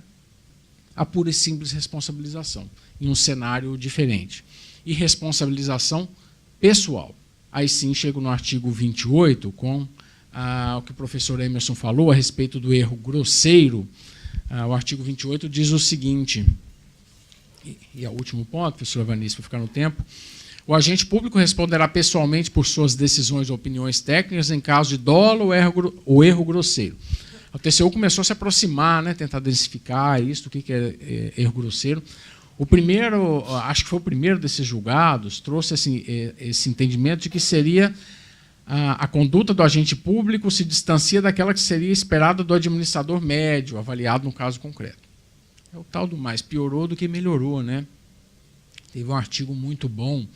Speaker 1: a pura e simples responsabilização, em um cenário diferente. E responsabilização pessoal. Aí sim chego no artigo 28, com o que o professor Emerson falou a respeito do erro grosseiro. O artigo 28 diz o seguinte, e é o último ponto, professor Evanice, para ficar no tempo: o agente público responderá pessoalmente por suas decisões ou opiniões técnicas em caso de dolo ou erro grosseiro. O TCU começou a se aproximar, né, tentar densificar isso, o que é erro grosseiro. O primeiro, acho que foi o primeiro desses julgados, trouxe esse entendimento de que seria a conduta do agente público se distancia daquela que seria esperada do administrador médio, avaliado no caso concreto. É o tal do mais piorou do que melhorou, né? Teve um artigo muito bom,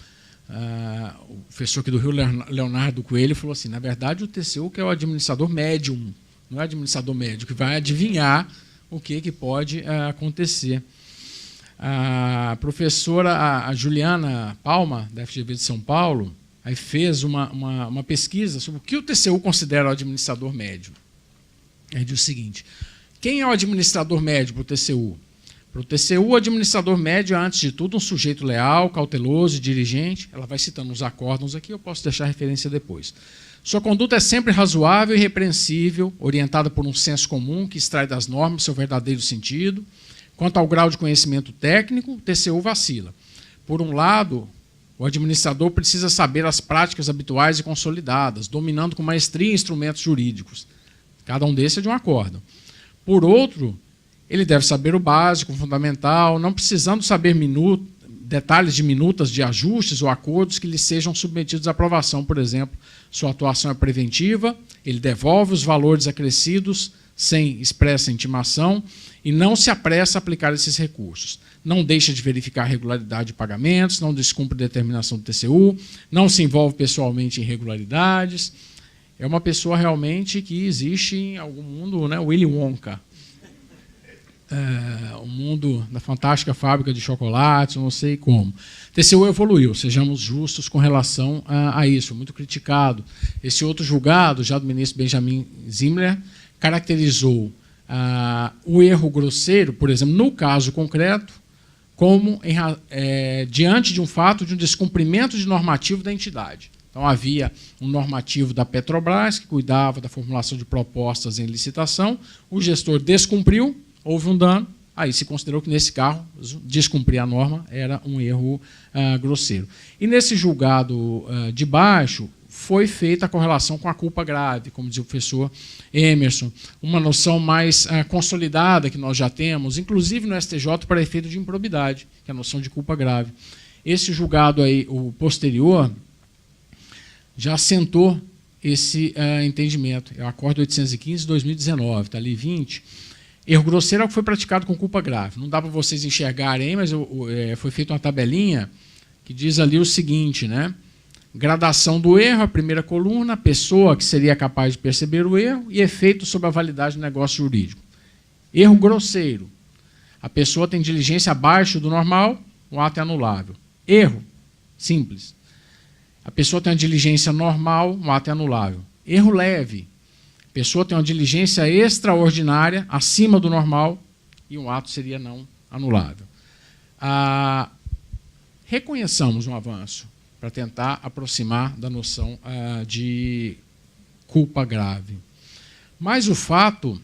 Speaker 1: o professor aqui do Rio, Leonardo Coelho, falou assim: na verdade, o TCU que é o administrador médium, não é o administrador médio, que vai adivinhar o que pode acontecer. A professora a Juliana Palma, da FGV de São Paulo, aí fez uma pesquisa sobre o que o TCU considera o administrador médio. Aí diz o seguinte: quem é o administrador médio para o TCU? Para o TCU, o administrador médio é, antes de tudo, um sujeito leal, cauteloso e diligente. Ela vai citando os acórdãos aqui, eu posso deixar a referência depois. Sua conduta é sempre razoável e irrepreensível, orientada por um senso comum que extrai das normas seu verdadeiro sentido. Quanto ao grau de conhecimento técnico, o TCU vacila. Por um lado, o administrador precisa saber as práticas habituais e consolidadas, dominando com maestria instrumentos jurídicos. Cada um desses é de um acórdão. Por outro, ele deve saber o básico, o fundamental, não precisando saber detalhes de minutas de ajustes ou acordos que lhe sejam submetidos à aprovação. Por exemplo, sua atuação é preventiva, ele devolve os valores acrescidos sem expressa intimação e não se apressa a aplicar esses recursos. Não deixa de verificar a regularidade de pagamentos, não descumpre determinação do TCU, não se envolve pessoalmente em irregularidades. É uma pessoa realmente que existe em algum mundo, né? Willy Wonka. O mundo da fantástica fábrica de chocolates, não sei como. TCU evoluiu, sejamos justos com relação a isso, muito criticado. Esse outro julgado, já do ministro Benjamin Zimmer, caracterizou o erro grosseiro, por exemplo, no caso concreto, como diante de um fato de um descumprimento de normativo da entidade. Então, havia um normativo da Petrobras que cuidava da formulação de propostas em licitação, o gestor descumpriu, houve um dano, aí se considerou que, nesse caso, descumprir a norma era um erro grosseiro. E nesse julgado de baixo, foi feita a correlação com a culpa grave, como dizia o professor Emerson, uma noção mais consolidada que nós já temos, inclusive no STJ, para efeito de improbidade, que é a noção de culpa grave. Esse julgado aí, o posterior, já assentou esse entendimento. É o Acórdão 815 de 2019, está ali 20. Erro grosseiro é o que foi praticado com culpa grave. Não dá para vocês enxergarem, mas foi feita uma tabelinha que diz ali o seguinte, né? Gradação do erro, a primeira coluna, pessoa que seria capaz de perceber o erro e efeito sobre a validade do negócio jurídico. Erro grosseiro. A pessoa tem diligência abaixo do normal, o ato é anulável. Erro simples. A pessoa tem uma diligência normal, um ato é anulável. Erro leve. A pessoa tem uma diligência extraordinária, acima do normal, e um ato seria não anulável. Reconheçamos um avanço para tentar aproximar da noção de culpa grave. Mas o fato,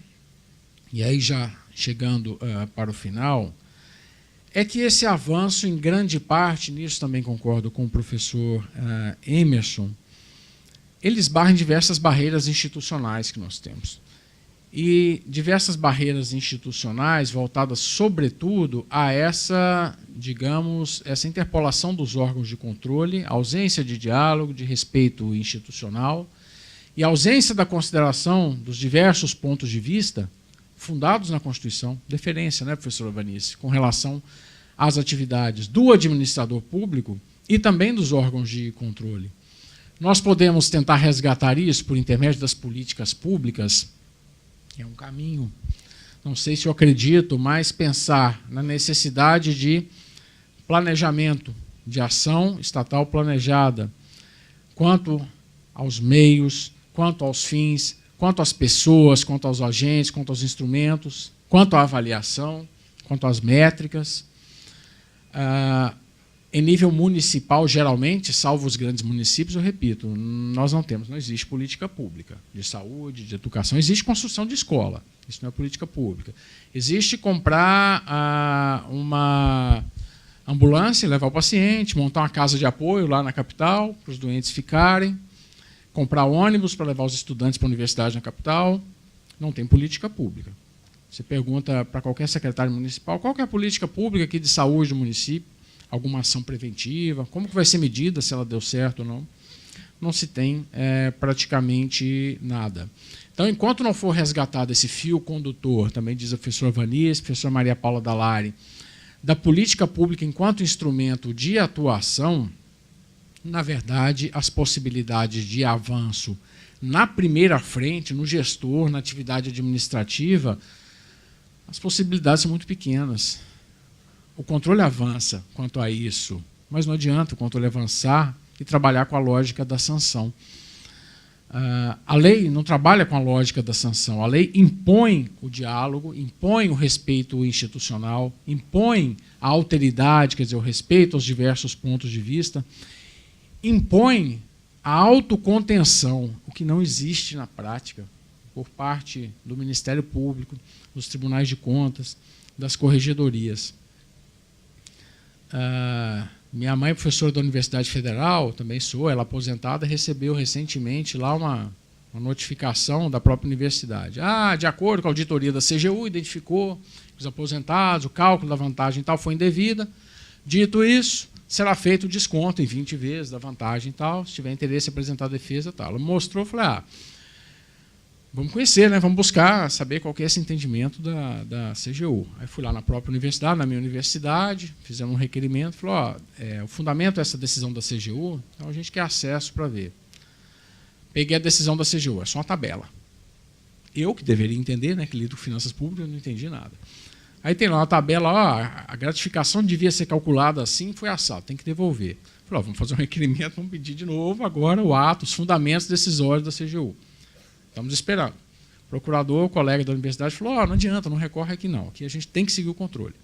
Speaker 1: e aí já chegando para o final, é que esse avanço, em grande parte, nisso também concordo com o professor Emerson, ele esbarra em diversas barreiras institucionais que nós temos. E diversas barreiras institucionais voltadas, sobretudo, a essa, digamos, essa interpolação dos órgãos de controle, ausência de diálogo, de respeito institucional e ausência da consideração dos diversos pontos de vista fundados na Constituição, deferência, né, professor Vanice, com relação às atividades do administrador público e também dos órgãos de controle. Nós podemos tentar resgatar isso por intermédio das políticas públicas, que é um caminho, não sei se eu acredito, mas pensar na necessidade de planejamento, de ação estatal planejada, quanto aos meios, quanto aos fins, quanto às pessoas, quanto aos agentes, quanto aos instrumentos, quanto à avaliação, quanto às métricas. Em nível municipal, geralmente, salvo os grandes municípios, eu repito, nós não temos, não existe política pública de saúde, de educação, existe construção de escola, isso não é política pública. Existe comprar uma ambulância, levar o paciente, montar uma casa de apoio lá na capital, para os doentes ficarem, comprar ônibus para levar os estudantes para a universidade na capital, não tem política pública. Você pergunta para qualquer secretário municipal, qual que é a política pública aqui de saúde do município? Alguma ação preventiva, como que vai ser medida, se ela deu certo ou não. Não se tem praticamente nada. Então, enquanto não for resgatado esse fio condutor, também diz a professora Vanice, a professora Maria Paula Dallari, da política pública enquanto instrumento de atuação, na verdade, as possibilidades de avanço na primeira frente, no gestor, na atividade administrativa, As possibilidades são muito pequenas. O controle avança quanto a isso, mas não adianta o controle avançar e trabalhar com a lógica da sanção. A lei não trabalha com a lógica da sanção. A lei impõe o diálogo, impõe o respeito institucional, impõe a alteridade, quer dizer, o respeito aos diversos pontos de vista, impõe a autocontenção, o que não existe na prática, por parte do Ministério Público, dos tribunais de contas, das corregedorias. Minha mãe, professora da Universidade Federal, também sou, ela aposentada, recebeu recentemente lá uma notificação da própria universidade. De acordo com a auditoria da CGU, identificou que os aposentados, o cálculo da vantagem e tal foi indevida. Dito isso, será feito o desconto em 20 vezes da vantagem e tal, se tiver interesse em apresentar a defesa e tal. Ela mostrou, falei, vamos conhecer, né? Vamos buscar saber qual que é esse entendimento da CGU. Aí fui lá na própria universidade, na minha universidade, fizemos um requerimento, falou, o fundamento é essa decisão da CGU, então a gente quer acesso para ver. Peguei a decisão da CGU, é só uma tabela. Eu, que deveria entender, né, que lido com finanças públicas, não entendi nada. Aí tem lá uma tabela, a gratificação devia ser calculada assim, foi assado, tem que devolver. Falei, vamos fazer um requerimento, vamos pedir de novo agora o ato, os fundamentos decisórios da CGU. Estamos esperando. O procurador, o colega da universidade, falou, não adianta, não recorre aqui não. Aqui a gente tem que seguir o controle.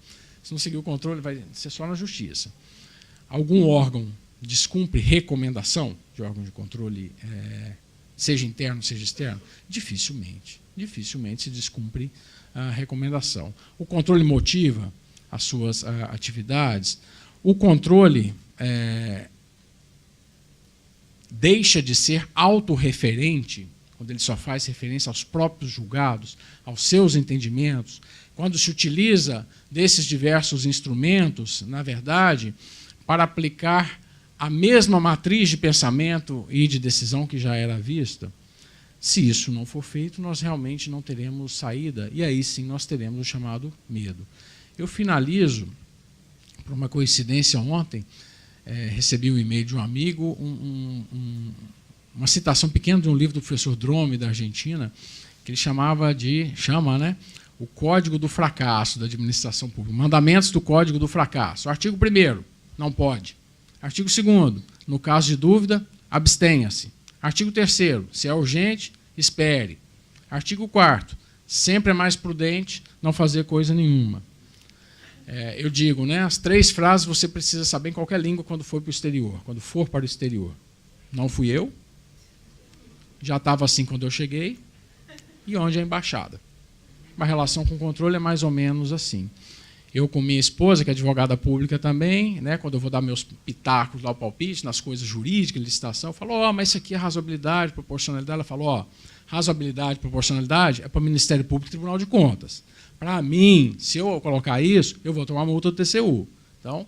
Speaker 1: Se não seguir o controle, vai ser só na justiça. Algum órgão descumpre recomendação de órgão de controle, seja interno, seja externo? Dificilmente. Dificilmente se descumpre a recomendação. O controle motiva as suas atividades. O controle deixa de ser autorreferente quando ele só faz referência aos próprios julgados, aos seus entendimentos, quando se utiliza desses diversos instrumentos, na verdade, para aplicar a mesma matriz de pensamento e de decisão que já era vista. Se isso não for feito, nós realmente não teremos saída, e aí sim nós teremos o chamado medo. Eu finalizo, por uma coincidência ontem, recebi um e-mail de um amigo, uma citação pequena de um livro do professor Drome, da Argentina, que ele chama, né, o Código do Fracasso da Administração Pública, Mandamentos do Código do Fracasso. Artigo 1º, não pode. Artigo 2º, no caso de dúvida, abstenha-se. Artigo 3º, se é urgente, espere. Artigo 4º, sempre é mais prudente não fazer coisa nenhuma. Eu digo, né, as 3 frases você precisa saber em qualquer língua quando for para o exterior, quando for para o exterior. Não fui eu, já estava assim quando eu cheguei, e onde é a embaixada. A relação com o controle é mais ou menos assim. Eu com minha esposa, que é advogada pública também, né, quando eu vou dar meus pitacos lá, o palpite, nas coisas jurídicas, licitação, eu falo, mas isso aqui é razoabilidade, proporcionalidade. Ela falou, razoabilidade, proporcionalidade é para o Ministério Público e Tribunal de Contas. Para mim, se eu colocar isso, eu vou tomar multa do TCU. Então,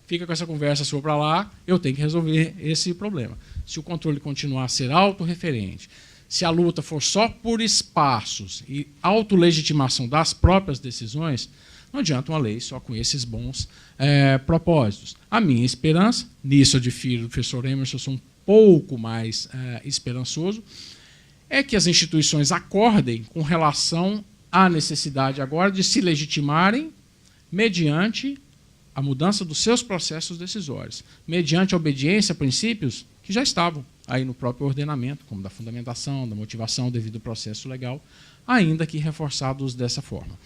Speaker 1: fica com essa conversa sua para lá, eu tenho que resolver esse problema. Se o controle continuar a ser autorreferente, se a luta for só por espaços e autolegitimação das próprias decisões, não adianta uma lei só com esses bons propósitos. A minha esperança, nisso eu difiro do professor Emerson, eu sou um pouco mais esperançoso, é que as instituições acordem com relação à necessidade agora de se legitimarem mediante a mudança dos seus processos decisórios, mediante a obediência a princípios que já estavam aí no próprio ordenamento, como da fundamentação, da motivação devido ao processo legal, ainda que reforçados dessa forma.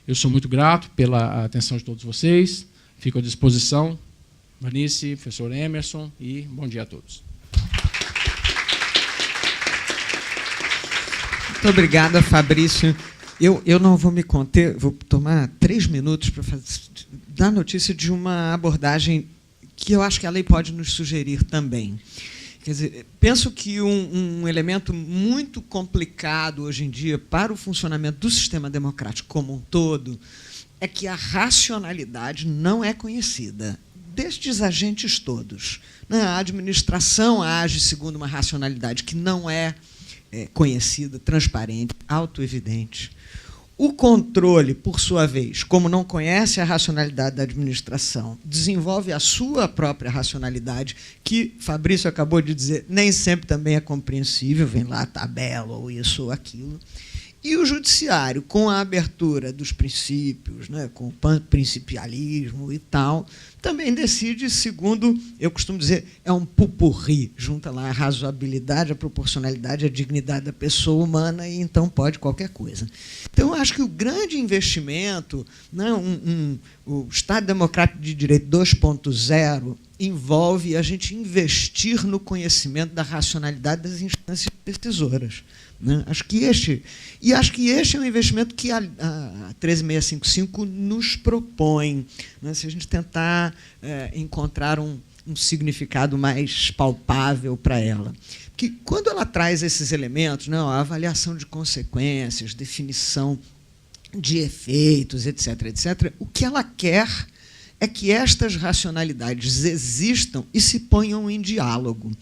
Speaker 1: Eu sou muito grato pela atenção de todos vocês, fico à disposição, Vanice, professor Emerson, e bom dia a todos.
Speaker 2: Muito obrigada, Fabrício. Eu não vou me conter, vou tomar 3 minutos para dar notícia de uma abordagem que eu acho que a lei pode nos sugerir também. Quer dizer, penso que um elemento muito complicado hoje em dia para o funcionamento do sistema democrático como um todo é que a racionalidade não é conhecida destes agentes todos. A administração age segundo uma racionalidade que não é conhecida, transparente, autoevidente. O controle, por sua vez, como não conhece a racionalidade da administração, desenvolve a sua própria racionalidade, que, Fabrício acabou de dizer, nem sempre também é compreensível, vem lá a tabela, ou isso ou aquilo. E o judiciário, com a abertura dos princípios, né, com o principialismo e tal, também decide segundo, eu costumo dizer, é um pupurri, junta lá a razoabilidade, a proporcionalidade, a dignidade da pessoa humana, e então pode qualquer coisa. Então, eu acho que o grande investimento, né, o Estado Democrático de Direito 2.0, envolve a gente investir no conhecimento da racionalidade das instâncias decisoras. Né? Acho que este é um investimento que a 13655 nos propõe, né? Se a gente tentar encontrar um significado mais palpável para ela. Porque quando ela traz esses elementos, né, a avaliação de consequências, definição de efeitos, etc., etc., o que ela quer é que estas racionalidades existam e se ponham em diálogo.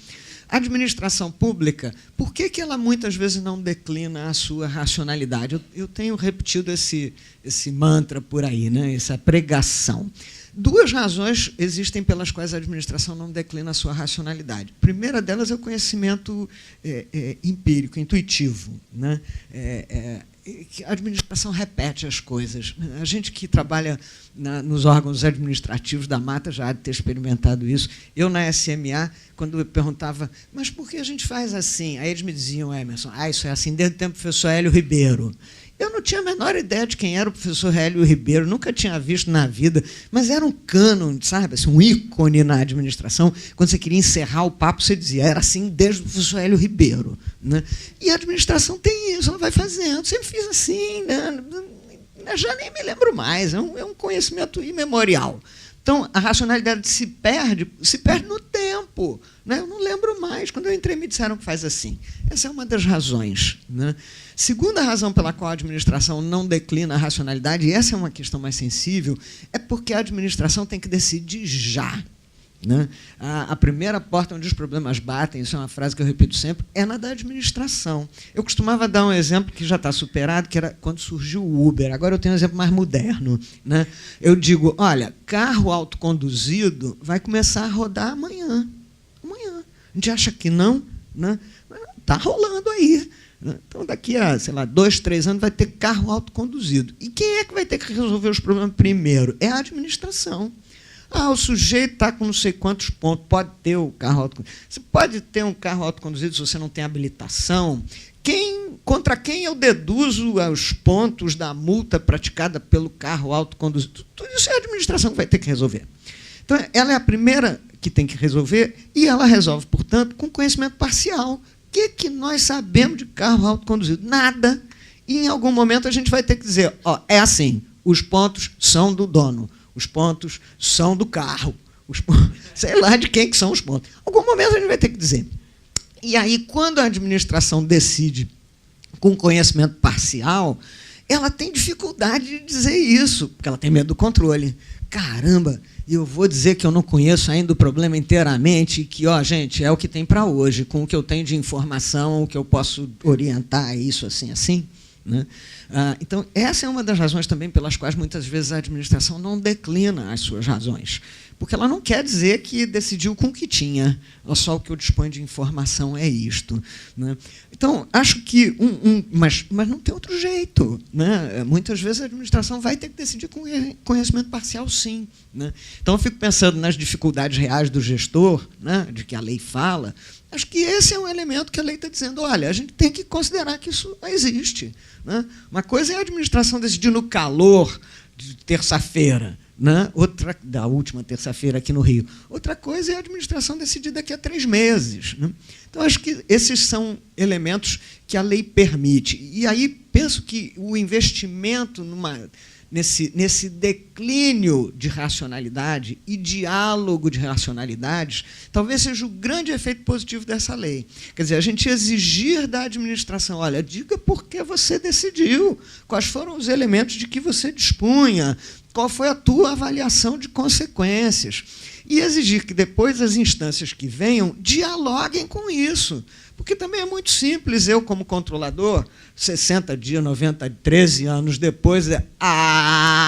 Speaker 2: A administração pública, por que ela muitas vezes não declina a sua racionalidade? Eu tenho repetido esse mantra por aí, né? Essa pregação. Duas razões existem pelas quais a administração não declina a sua racionalidade. A primeira delas é o conhecimento empírico, intuitivo, né? A administração repete as coisas. A gente que trabalha nos órgãos administrativos da Mata já há de ter experimentado isso. Eu, na SMA, quando eu perguntava, mas por que a gente faz assim? Aí eles me diziam, Emerson, isso é assim desde o tempo do professor Hélio Ribeiro. Eu não tinha a menor ideia de quem era o professor Hélio Ribeiro, nunca tinha visto na vida, mas era um cânon, sabe, assim, um ícone na administração. Quando você queria encerrar o papo, você dizia, era assim desde o professor Hélio Ribeiro. Né? E a administração tem isso, ela vai fazendo, sempre fiz assim, né? Eu já nem me lembro mais, é um conhecimento imemorial. Então, a racionalidade se perde no tempo. Né? Eu não lembro mais. Quando eu entrei, me disseram que faz assim. Essa é uma das razões. Né? Segunda razão pela qual a administração não declina a racionalidade, e essa é uma questão mais sensível, é porque a administração tem que decidir já. Né? A primeira porta onde os problemas batem, isso é uma frase que eu repito sempre, é na da administração. Eu costumava dar um exemplo que já está superado, que era quando surgiu o Uber. Agora eu tenho um exemplo mais moderno. Né? Eu digo, olha, carro autoconduzido vai começar a rodar amanhã. Amanhã. A gente acha que não, né? Mas está rolando aí. Então, daqui a, 2, 3 anos, vai ter carro autoconduzido. E quem é que vai ter que resolver os problemas primeiro? É a administração. O sujeito está com não sei quantos pontos, pode ter o carro autoconduzido. Você pode ter um carro autoconduzido se você não tem habilitação. Contra quem eu deduzo os pontos da multa praticada pelo carro autoconduzido? Tudo isso é a administração que vai ter que resolver. Então, ela é a primeira que tem que resolver e ela resolve, portanto, com conhecimento parcial. O que nós sabemos de carro autoconduzido? Nada. E, em algum momento, a gente vai ter que dizer, é assim, os pontos são do dono. Os pontos são do carro. Sei lá de quem que são os pontos. Em algum momento a gente vai ter que dizer. E aí, quando a administração decide com conhecimento parcial, ela tem dificuldade de dizer isso, porque ela tem medo do controle. Caramba, eu vou dizer que eu não conheço ainda o problema inteiramente, e que, gente, é o que tem para hoje, com o que eu tenho de informação, o que eu posso orientar isso assim. Né? Então, essa é uma das razões também pelas quais, muitas vezes, a administração não declina as suas razões. Porque ela não quer dizer que decidiu com o que tinha. Só o que eu disponho de informação é isto. Né? Então, acho que... mas não tem outro jeito. Né? Muitas vezes, a administração vai ter que decidir com conhecimento parcial, sim. Né? Então, eu fico pensando nas dificuldades reais do gestor, né, de que a lei fala. Acho que esse é um elemento que a lei está dizendo, olha, a gente tem que considerar que isso existe. Né? Uma coisa é a administração decidir no calor de terça-feira, né? Outra, da última terça-feira aqui no Rio. Outra coisa é a administração decidir daqui a 3 meses. Né? Então, acho que esses são elementos que a lei permite. E aí penso que o investimento nesse declínio de racionalidade e diálogo de racionalidades, talvez seja o grande efeito positivo dessa lei. Quer dizer, a gente exigir da administração, olha, diga por que você decidiu, quais foram os elementos de que você dispunha, qual foi a tua avaliação de consequências, e exigir que depois as instâncias que venham dialoguem com isso. Porque também é muito simples, eu, como controlador, 60 dias, 90, 13 anos depois,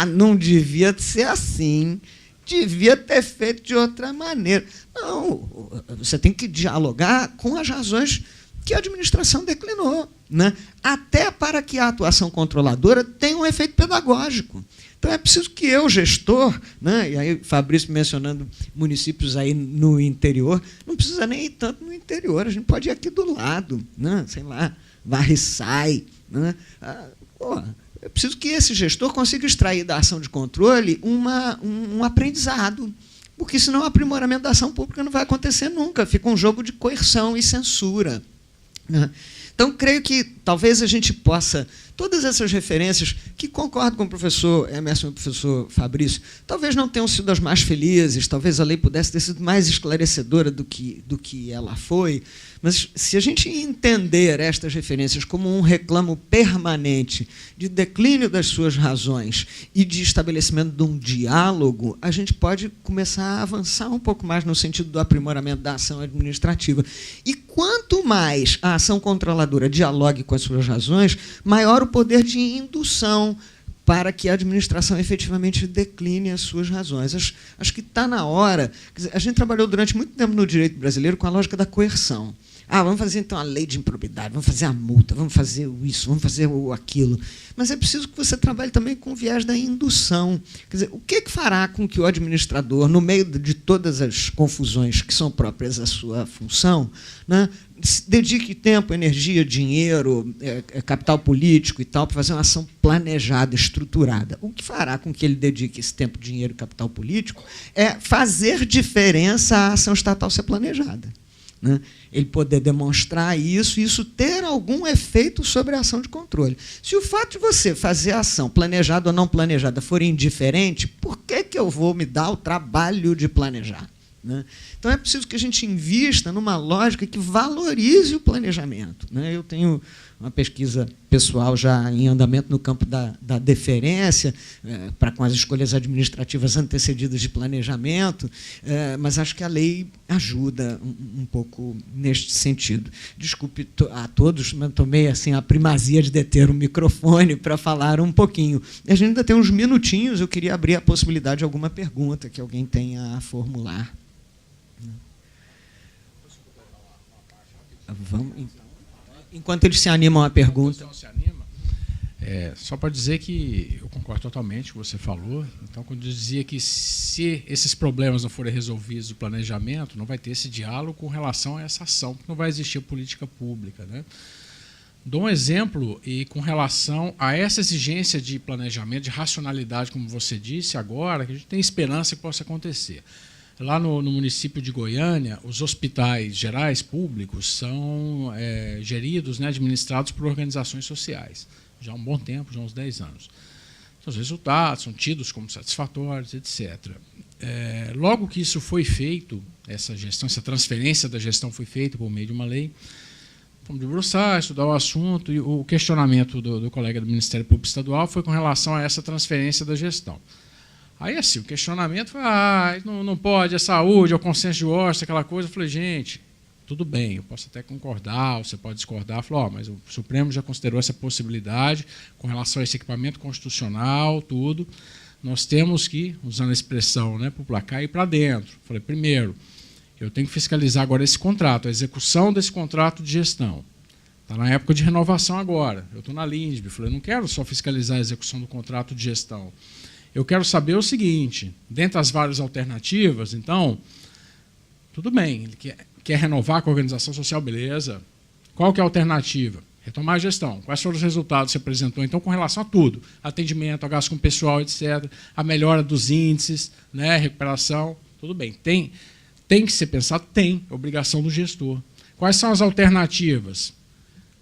Speaker 2: não devia ser assim, devia ter feito de outra maneira. Não, você tem que dialogar com as razões que a administração declinou, né? Até para que a atuação controladora tenha um efeito pedagógico. Então, é preciso que eu, gestor, né, e aí Fabrício mencionando municípios aí no interior, não precisa nem ir tanto no interior, a gente pode ir aqui do lado, né, sei lá, Varre-Sai. Né, é preciso que esse gestor consiga extrair da ação de controle um aprendizado, porque senão o aprimoramento da ação pública não vai acontecer nunca, fica um jogo de coerção e censura. Né. Então, creio que talvez a gente possa, todas essas referências, que concordo com o professor Emerson e o professor Fabrício, talvez não tenham sido as mais felizes, talvez a lei pudesse ter sido mais esclarecedora do que ela foi, mas se a gente entender estas referências como um reclamo permanente de declínio das suas razões e de estabelecimento de um diálogo, a gente pode começar a avançar um pouco mais no sentido do aprimoramento da ação administrativa. E quanto mais a ação controladora dialogue com as suas razões, maior o poder de indução para que a administração efetivamente decline as suas razões. Acho que está na hora. Quer dizer, a gente trabalhou durante muito tempo no direito brasileiro com a lógica da coerção. Vamos fazer, então, a lei de improbidade, vamos fazer a multa, vamos fazer isso, vamos fazer aquilo. Mas é preciso que você trabalhe também com o viés da indução. Quer dizer, o que fará com que o administrador, no meio de todas as confusões que são próprias à sua função, né, dedique tempo, energia, dinheiro, capital político e tal, para fazer uma ação planejada, estruturada? O que fará com que ele dedique esse tempo, dinheiro e capital político é fazer diferença à ação estatal ser planejada. Né? Ele poder demonstrar isso e isso ter algum efeito sobre a ação de controle. Se o fato de você fazer a ação, planejada ou não planejada, for indiferente, por que eu vou me dar o trabalho de planejar? Né? Então, é preciso que a gente invista numa lógica que valorize o planejamento. Né? Eu tenho uma pesquisa pessoal já em andamento no campo da deferência, para com as escolhas administrativas antecedidas de planejamento, mas acho que a lei ajuda um pouco neste sentido. Desculpe a todos, mas tomei assim, a primazia de deter o microfone para falar um pouquinho. A gente ainda tem uns minutinhos, eu queria abrir a possibilidade de alguma pergunta que alguém tenha a formular. Vamos, então. Enquanto eles se animam à pergunta.
Speaker 1: Se anima, só para dizer que eu concordo totalmente com o que você falou. Então, quando eu dizia que se esses problemas não forem resolvidos do planejamento, não vai ter esse diálogo com relação a essa ação, porque não vai existir política pública. Né? Dou um exemplo e com relação a essa exigência de planejamento, de racionalidade, como você disse agora, que a gente tem esperança que possa acontecer. Lá no município de Goiânia, os hospitais gerais públicos são geridos, né, administrados por organizações sociais, já há um bom tempo, já há uns 10 anos. Então, os resultados são tidos como satisfatórios, etc. Logo que isso foi feito, essa gestão, essa transferência da gestão foi feita por meio de uma lei, fomos debruçar, estudar o assunto, e o questionamento do colega do Ministério Público Estadual foi com relação a essa transferência da gestão. Aí, assim, o questionamento foi, não pode, é saúde, é o consenso de Washington, aquela coisa. Eu falei, gente, tudo bem, eu posso até concordar, você pode discordar. Falou, mas o Supremo já considerou essa possibilidade com relação a esse equipamento constitucional, tudo. Nós temos que, usando a expressão, né, popular, cair para dentro. Eu falei, primeiro, eu tenho que fiscalizar agora esse contrato, a execução desse contrato de gestão. Está na época de renovação agora. Eu estou na LINSB, falei, não quero só fiscalizar a execução do contrato de gestão. Eu quero saber o seguinte, dentre as várias alternativas, então, tudo bem, ele quer renovar com a organização social, beleza. Qual que é a alternativa? Retomar a gestão. Quais foram os resultados que você apresentou? Então, com relação a tudo, atendimento, a gasto com o pessoal, etc., a melhora dos índices, né, recuperação, tudo bem. Tem que ser pensado? Tem, obrigação do gestor. Quais são as alternativas?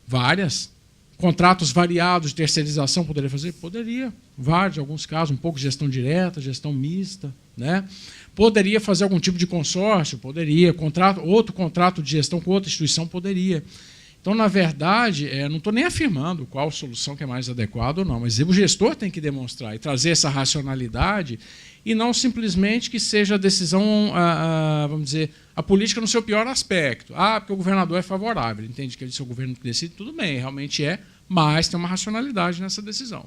Speaker 1: Várias. Contratos variados de terceirização poderia fazer? Poderia. Vários, em alguns casos, um pouco de gestão direta, gestão mista. Né? Poderia fazer algum tipo de consórcio? Poderia. Outro contrato de gestão com outra instituição? Poderia. Então, na verdade, não estou nem afirmando qual solução que é mais adequada ou não, mas o gestor tem que demonstrar e trazer essa racionalidade e não simplesmente que seja a decisão, vamos dizer, a política no seu pior aspecto. Porque o governador é favorável, ele entende que ele é o governo que decide, tudo bem, realmente é, mas tem uma racionalidade nessa decisão.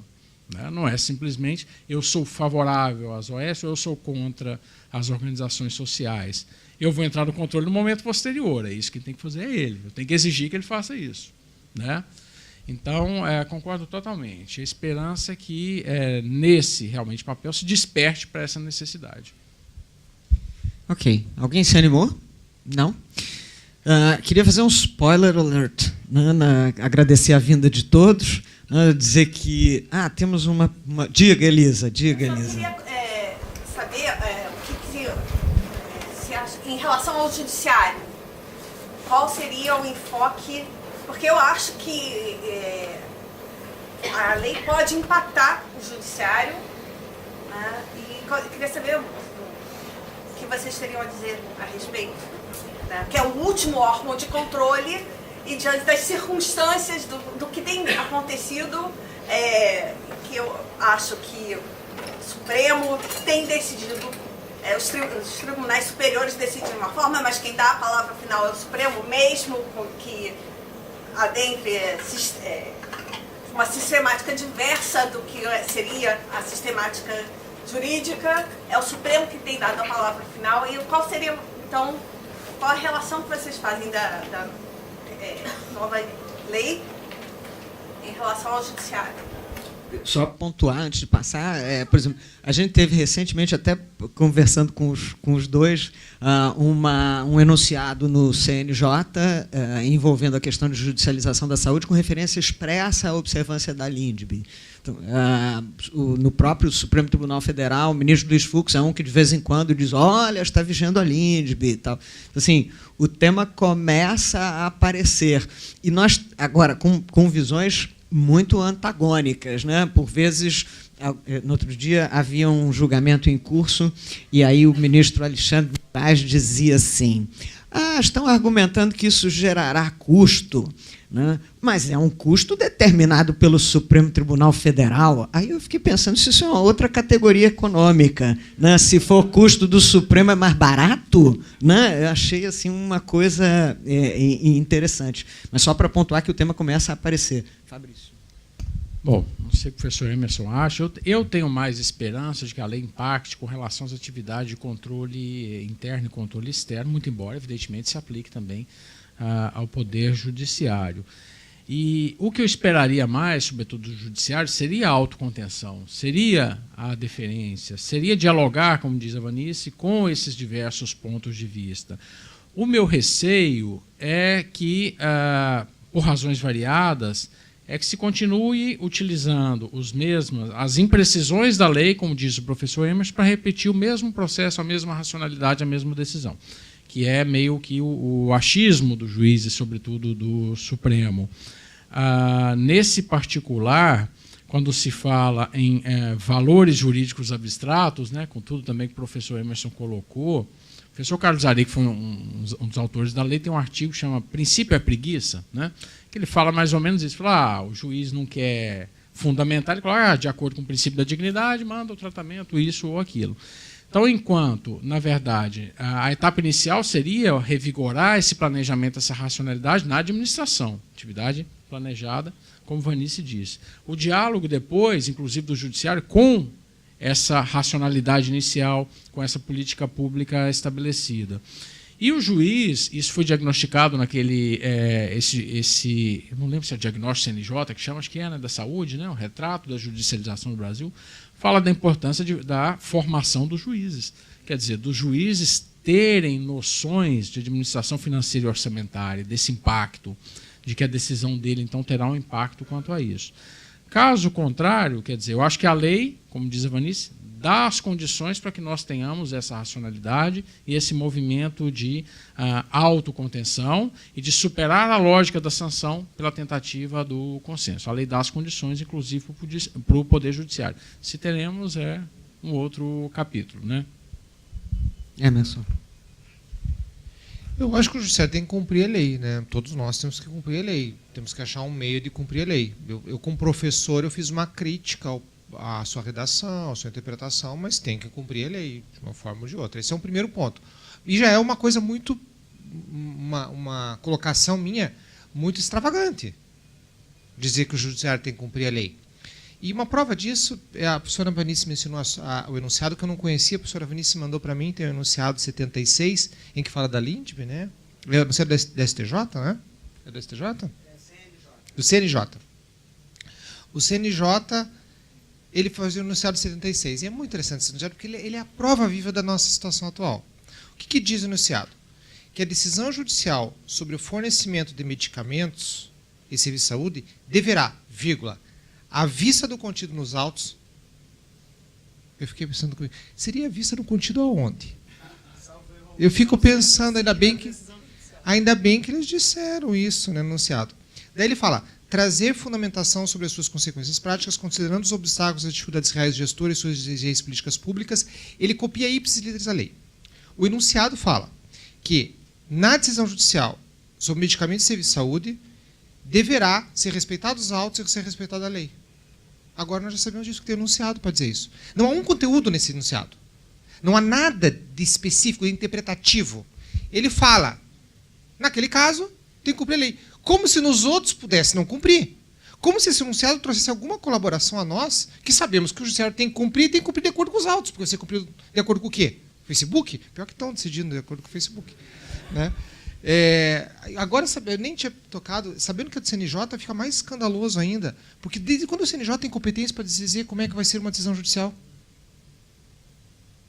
Speaker 1: Né? Não é simplesmente eu sou favorável às OS ou eu sou contra as organizações sociais. eu vou entrar no controle no momento posterior. É isso que tem que fazer ele. Eu tenho que exigir que ele faça isso, né? Então, concordo totalmente. A esperança é que, nesse realmente papel, se desperte para essa necessidade.
Speaker 2: Ok. Alguém se animou? Não? Queria fazer um spoiler alert, né, agradecer a vinda de todos, né, dizer que... temos uma... Diga, Elisa. Diga, Elisa.
Speaker 3: Eu queria saber o que se acha em relação ao judiciário. Qual seria o enfoque... Porque eu acho que a lei pode impactar o judiciário, né, e eu queria saber o que vocês teriam a dizer a respeito, né, que é o último órgão de controle e diante das circunstâncias do que tem acontecido, que eu acho que o Supremo tem decidido, os tribunais superiores decidem de uma forma, mas quem dá a palavra final é o Supremo, mesmo que adentre uma sistemática diversa do que seria a sistemática jurídica, é o Supremo que tem dado a palavra final. E qual seria, então, qual a relação que vocês fazem da nova lei em relação ao judiciário?
Speaker 2: Só pontuar antes de passar, por exemplo, a gente teve recentemente, até conversando com os dois, um enunciado no CNJ envolvendo a questão de judicialização da saúde com referência expressa à observância da LINDB. Então, no próprio Supremo Tribunal Federal, o ministro Luiz Fux é um que de vez em quando diz: olha, está vigiando a LINDB e tal. Assim, o tema começa a aparecer. E nós, agora, com visões muito antagônicas, né? Por vezes, no outro dia, havia um julgamento em curso e aí o ministro Alexandre de Moraes dizia assim: estão argumentando que isso gerará custo, né? Mas é um custo determinado pelo Supremo Tribunal Federal. Aí eu fiquei pensando se isso é uma outra categoria econômica, né? Se for custo do Supremo é mais barato, né? Eu achei assim uma coisa interessante. Mas só para pontuar que o tema começa a aparecer. Fabrício.
Speaker 1: Bom, não sei o que o professor Emerson acha. Eu tenho mais esperança de que a lei impacte com relação às atividades de controle interno e controle externo, muito embora, evidentemente, se aplique também ao Poder Judiciário. E o que eu esperaria mais, sobretudo do Judiciário, seria a autocontenção, seria a deferência, seria dialogar, como diz a Vanice, com esses diversos pontos de vista. O meu receio é que, por razões variadas, que se continue utilizando as imprecisões da lei, como diz o professor Emerson, para repetir o mesmo processo, a mesma racionalidade, a mesma decisão, que é meio que o achismo dos juízes, sobretudo do Supremo. Nesse particular, quando se fala em valores jurídicos abstratos, né, com tudo também que o professor Emerson colocou, o professor Carlos Ari, que foi um dos autores da lei, tem um artigo que chama Princípio é Preguiça, né, que ele fala mais ou menos isso. Fala, o juiz não quer fundamentar, ele fala, de acordo com o princípio da dignidade, manda o tratamento, isso ou aquilo. Então, enquanto, na verdade, a etapa inicial seria revigorar esse planejamento, essa racionalidade na administração, atividade planejada, como Vanice disse. O diálogo depois, inclusive do judiciário, com essa racionalidade inicial, com essa política pública estabelecida. E o juiz, isso foi diagnosticado naquele, eu não lembro se é diagnóstico CNJ, que chama, acho que é, né, da saúde, né, o retrato da judicialização do Brasil, fala da importância da formação dos juízes. Quer dizer, dos juízes terem noções de administração financeira e orçamentária, desse impacto, de que a decisão dele, então, terá um impacto quanto a isso. Caso contrário, quer dizer, eu acho que a lei, como diz a Vanice, dá as condições para que nós tenhamos essa racionalidade e esse movimento de autocontenção e de superar a lógica da sanção pela tentativa do consenso. A lei dá as condições, inclusive, para o Poder Judiciário. Se teremos, um outro capítulo, né?
Speaker 2: Emerson.
Speaker 4: Eu acho que o Judiciário tem que cumprir a lei, né? Todos nós temos que cumprir a lei. Temos que achar um meio de cumprir a lei. Eu como professor, eu fiz uma crítica à sua redação, à sua interpretação, mas tem que cumprir a lei, de uma forma ou de outra. Esse é um primeiro ponto. E já é uma coisa muito... uma colocação minha muito extravagante, dizer que o Judiciário tem que cumprir a lei. E uma prova disso, a professora Vanice mencionou o enunciado que eu não conhecia, a professora Vanice mandou para mim, tem o enunciado 76, em que fala da LINDB, né? É o enunciado da STJ, né? É do STJ? Do CNJ. O CNJ, ele fazia o enunciado 76. E é muito interessante esse enunciado, porque ele é a prova viva da nossa situação atual. O que diz o enunciado? Que a decisão judicial sobre o fornecimento de medicamentos e serviços de saúde deverá, à vista do contido nos autos. Eu fiquei pensando comigo, seria à vista do contido aonde? Eu fico pensando, ainda bem que eles disseram isso, né, no enunciado. Daí ele fala, trazer fundamentação sobre as suas consequências práticas, considerando os obstáculos e as dificuldades reais do gestor e suas exigências políticas públicas. Ele copia ipsis literis a lei. O enunciado fala que, na decisão judicial sobre medicamentos e serviços de saúde, deverá ser respeitados os autos e ser respeitada a lei. Agora nós já sabemos disso, que tem enunciado para dizer isso. Não há um conteúdo nesse enunciado. Não há nada de específico, de interpretativo. Ele fala, naquele caso, tem que cumprir a lei. Como se nos outros pudesse não cumprir. Como se esse enunciado trouxesse alguma colaboração a nós, que sabemos que o judiciário tem que cumprir, e tem que cumprir de acordo com os autos. Porque você cumpriu de acordo com o quê? Facebook? Pior que estão decidindo de acordo com o Facebook. Né? Agora, eu nem tinha tocado, sabendo que é do CNJ, fica mais escandaloso ainda, porque desde quando o CNJ tem competência para dizer como é que vai ser uma decisão judicial?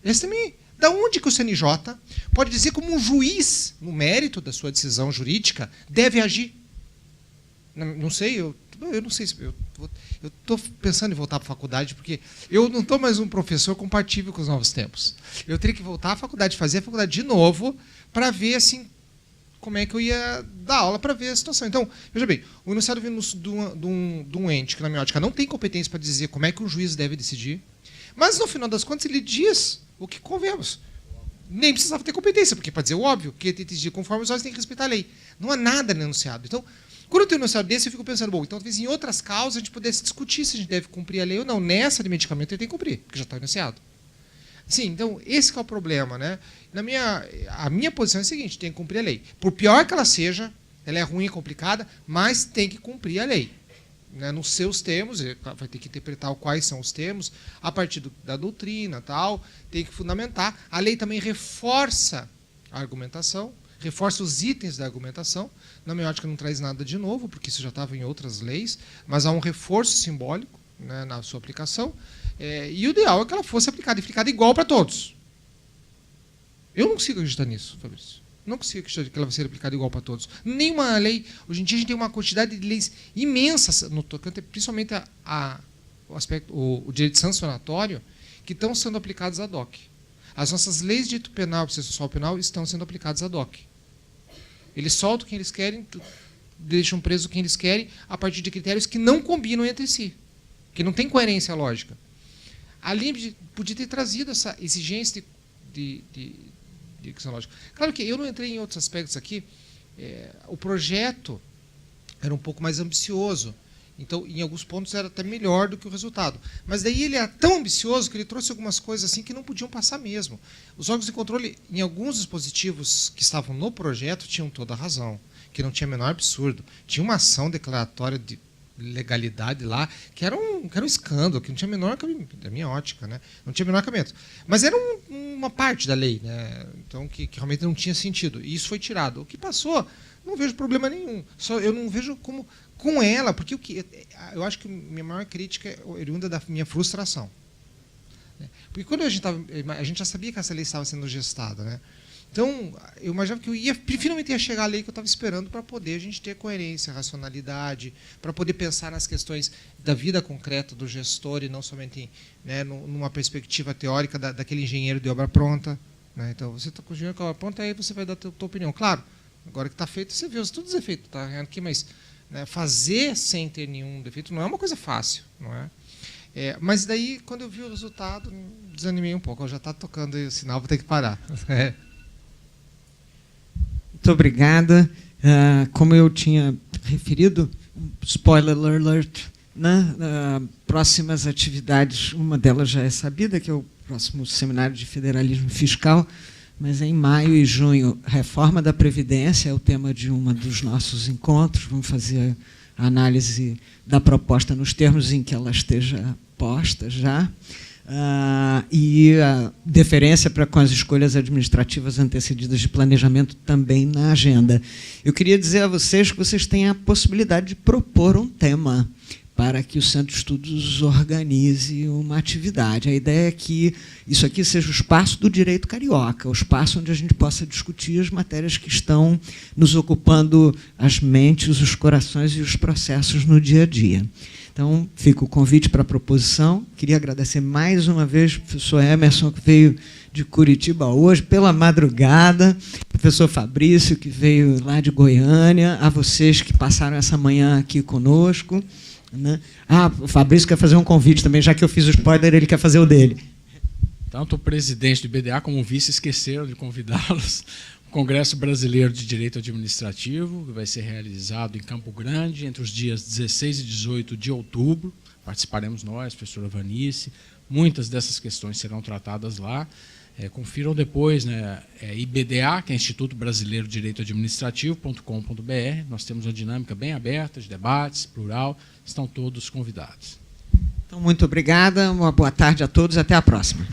Speaker 4: Esse também, da onde que o CNJ pode dizer como um juiz, no mérito da sua decisão jurídica, deve agir? Não sei, eu não sei se eu estou pensando em voltar para a faculdade, porque eu não estou mais um professor compatível com os novos tempos. Eu teria que voltar à faculdade, fazer a faculdade de novo, para ver assim como é que eu ia dar aula, para ver a situação. Então, veja bem, o enunciado vindo de um ente que, na minha ótica, não tem competência para dizer como é que um juiz deve decidir, mas, no final das contas, ele diz o que convemos. Nem precisava ter competência, porque, para dizer o óbvio, que tem que decidir conforme os olhos, tem que respeitar a lei. Não há nada no enunciado. Então, quando eu tenho um enunciado desse, eu fico pensando, bom, então, talvez em outras causas a gente pudesse discutir se a gente deve cumprir a lei ou não. Nessa de medicamento, ele tem que cumprir, porque já está enunciado. Sim, então, esse que é o problema, né? A minha posição é a seguinte, tem que cumprir a lei. Por pior que ela seja, ela é ruim e complicada, mas tem que cumprir a lei. Né? Nos seus termos, vai ter que interpretar quais são os termos, a partir da doutrina, tal, tem que fundamentar. A lei também reforça a argumentação, reforça os itens da argumentação. Na minha ótica não traz nada de novo, porque isso já estava em outras leis, mas há um reforço simbólico, né, na sua aplicação. E o ideal é que ela fosse aplicada igual para todos. Eu não consigo acreditar nisso, Fabrício. Não consigo acreditar que ela vai ser aplicada igual para todos. Nenhuma lei. Hoje em dia a gente tem uma quantidade de leis imensas, no tocante, principalmente o direito sancionatório, que estão sendo aplicadas ad hoc. As nossas leis de direito penal, processual penal, estão sendo aplicadas ad hoc. Eles soltam quem eles querem, deixam preso quem eles querem, a partir de critérios que não combinam entre si, que não tem coerência lógica. A LINDB podia ter trazido essa exigência de questão lógica. Claro que eu não entrei em outros aspectos aqui. O projeto era um pouco mais ambicioso. Então, em alguns pontos, era até melhor do que o resultado. Mas daí ele era tão ambicioso que ele trouxe algumas coisas assim que não podiam passar mesmo. Os órgãos de controle, em alguns dispositivos que estavam no projeto, tinham toda a razão, que não tinha menor absurdo. Tinha uma ação declaratória de legalidade lá, que era um escândalo, que não tinha menor cabimento, da minha ótica, né? Não tinha menor cabimento. Mas era uma parte da lei, né? Então, que realmente não tinha sentido. E isso foi tirado. O que passou, não vejo problema nenhum. Só eu não vejo como com ela, porque eu acho que minha maior crítica é oriunda da minha frustração. Porque quando a gente já sabia que essa lei estava sendo gestada, né? Então, eu imaginava que finalmente ia chegar a lei que eu estava esperando para poder a gente ter coerência, racionalidade, para poder pensar nas questões da vida concreta do gestor e não somente, né, numa perspectiva teórica daquele engenheiro de obra pronta. Né? Então, você está com o engenheiro de obra pronta, aí você vai dar a tua opinião. Claro, agora que está feito, você vê todos os efeitos. Tá aqui, mas, né, fazer sem ter nenhum defeito não é uma coisa fácil. Não é? Mas daí, quando eu vi o resultado, desanimei um pouco. Eu já está tocando aí o sinal, vou ter que parar.
Speaker 2: Muito obrigada. Como eu tinha referido, spoiler alert, né? Próximas atividades, uma delas já é sabida, que é o próximo Seminário de Federalismo Fiscal, mas em maio e junho, reforma da Previdência é o tema de um dos nossos encontros. Vamos fazer a análise da proposta nos termos em que ela esteja posta já, e a deferência para com as escolhas administrativas antecedidas de planejamento também na agenda. Eu queria dizer a vocês que vocês têm a possibilidade de propor um tema para que o Centro de Estudos organize uma atividade. A ideia é que isso aqui seja o espaço do direito carioca, o espaço onde a gente possa discutir as matérias que estão nos ocupando as mentes, os corações e os processos no dia a dia. Então, fica o convite para a proposição. Queria agradecer mais uma vez ao professor Emerson, que veio de Curitiba hoje, pela madrugada, professor Fabrício, que veio lá de Goiânia, a vocês que passaram essa manhã aqui conosco. Né? O Fabrício quer fazer um convite também, já que eu fiz o spoiler, ele quer fazer o dele.
Speaker 1: Tanto o presidente do IBDA como o vice esqueceram de convidá-los. Congresso Brasileiro de Direito Administrativo, que vai ser realizado em Campo Grande entre os dias 16 e 18 de outubro. Participaremos nós, professora Vanice. Muitas dessas questões serão tratadas lá. Confiram depois, né, IBDA, que é Instituto Brasileiro de Direito Administrativo.com.br. Nós temos uma dinâmica bem aberta, de debates, plural. Estão todos convidados.
Speaker 2: Então, muito obrigada, uma boa tarde a todos, até a próxima.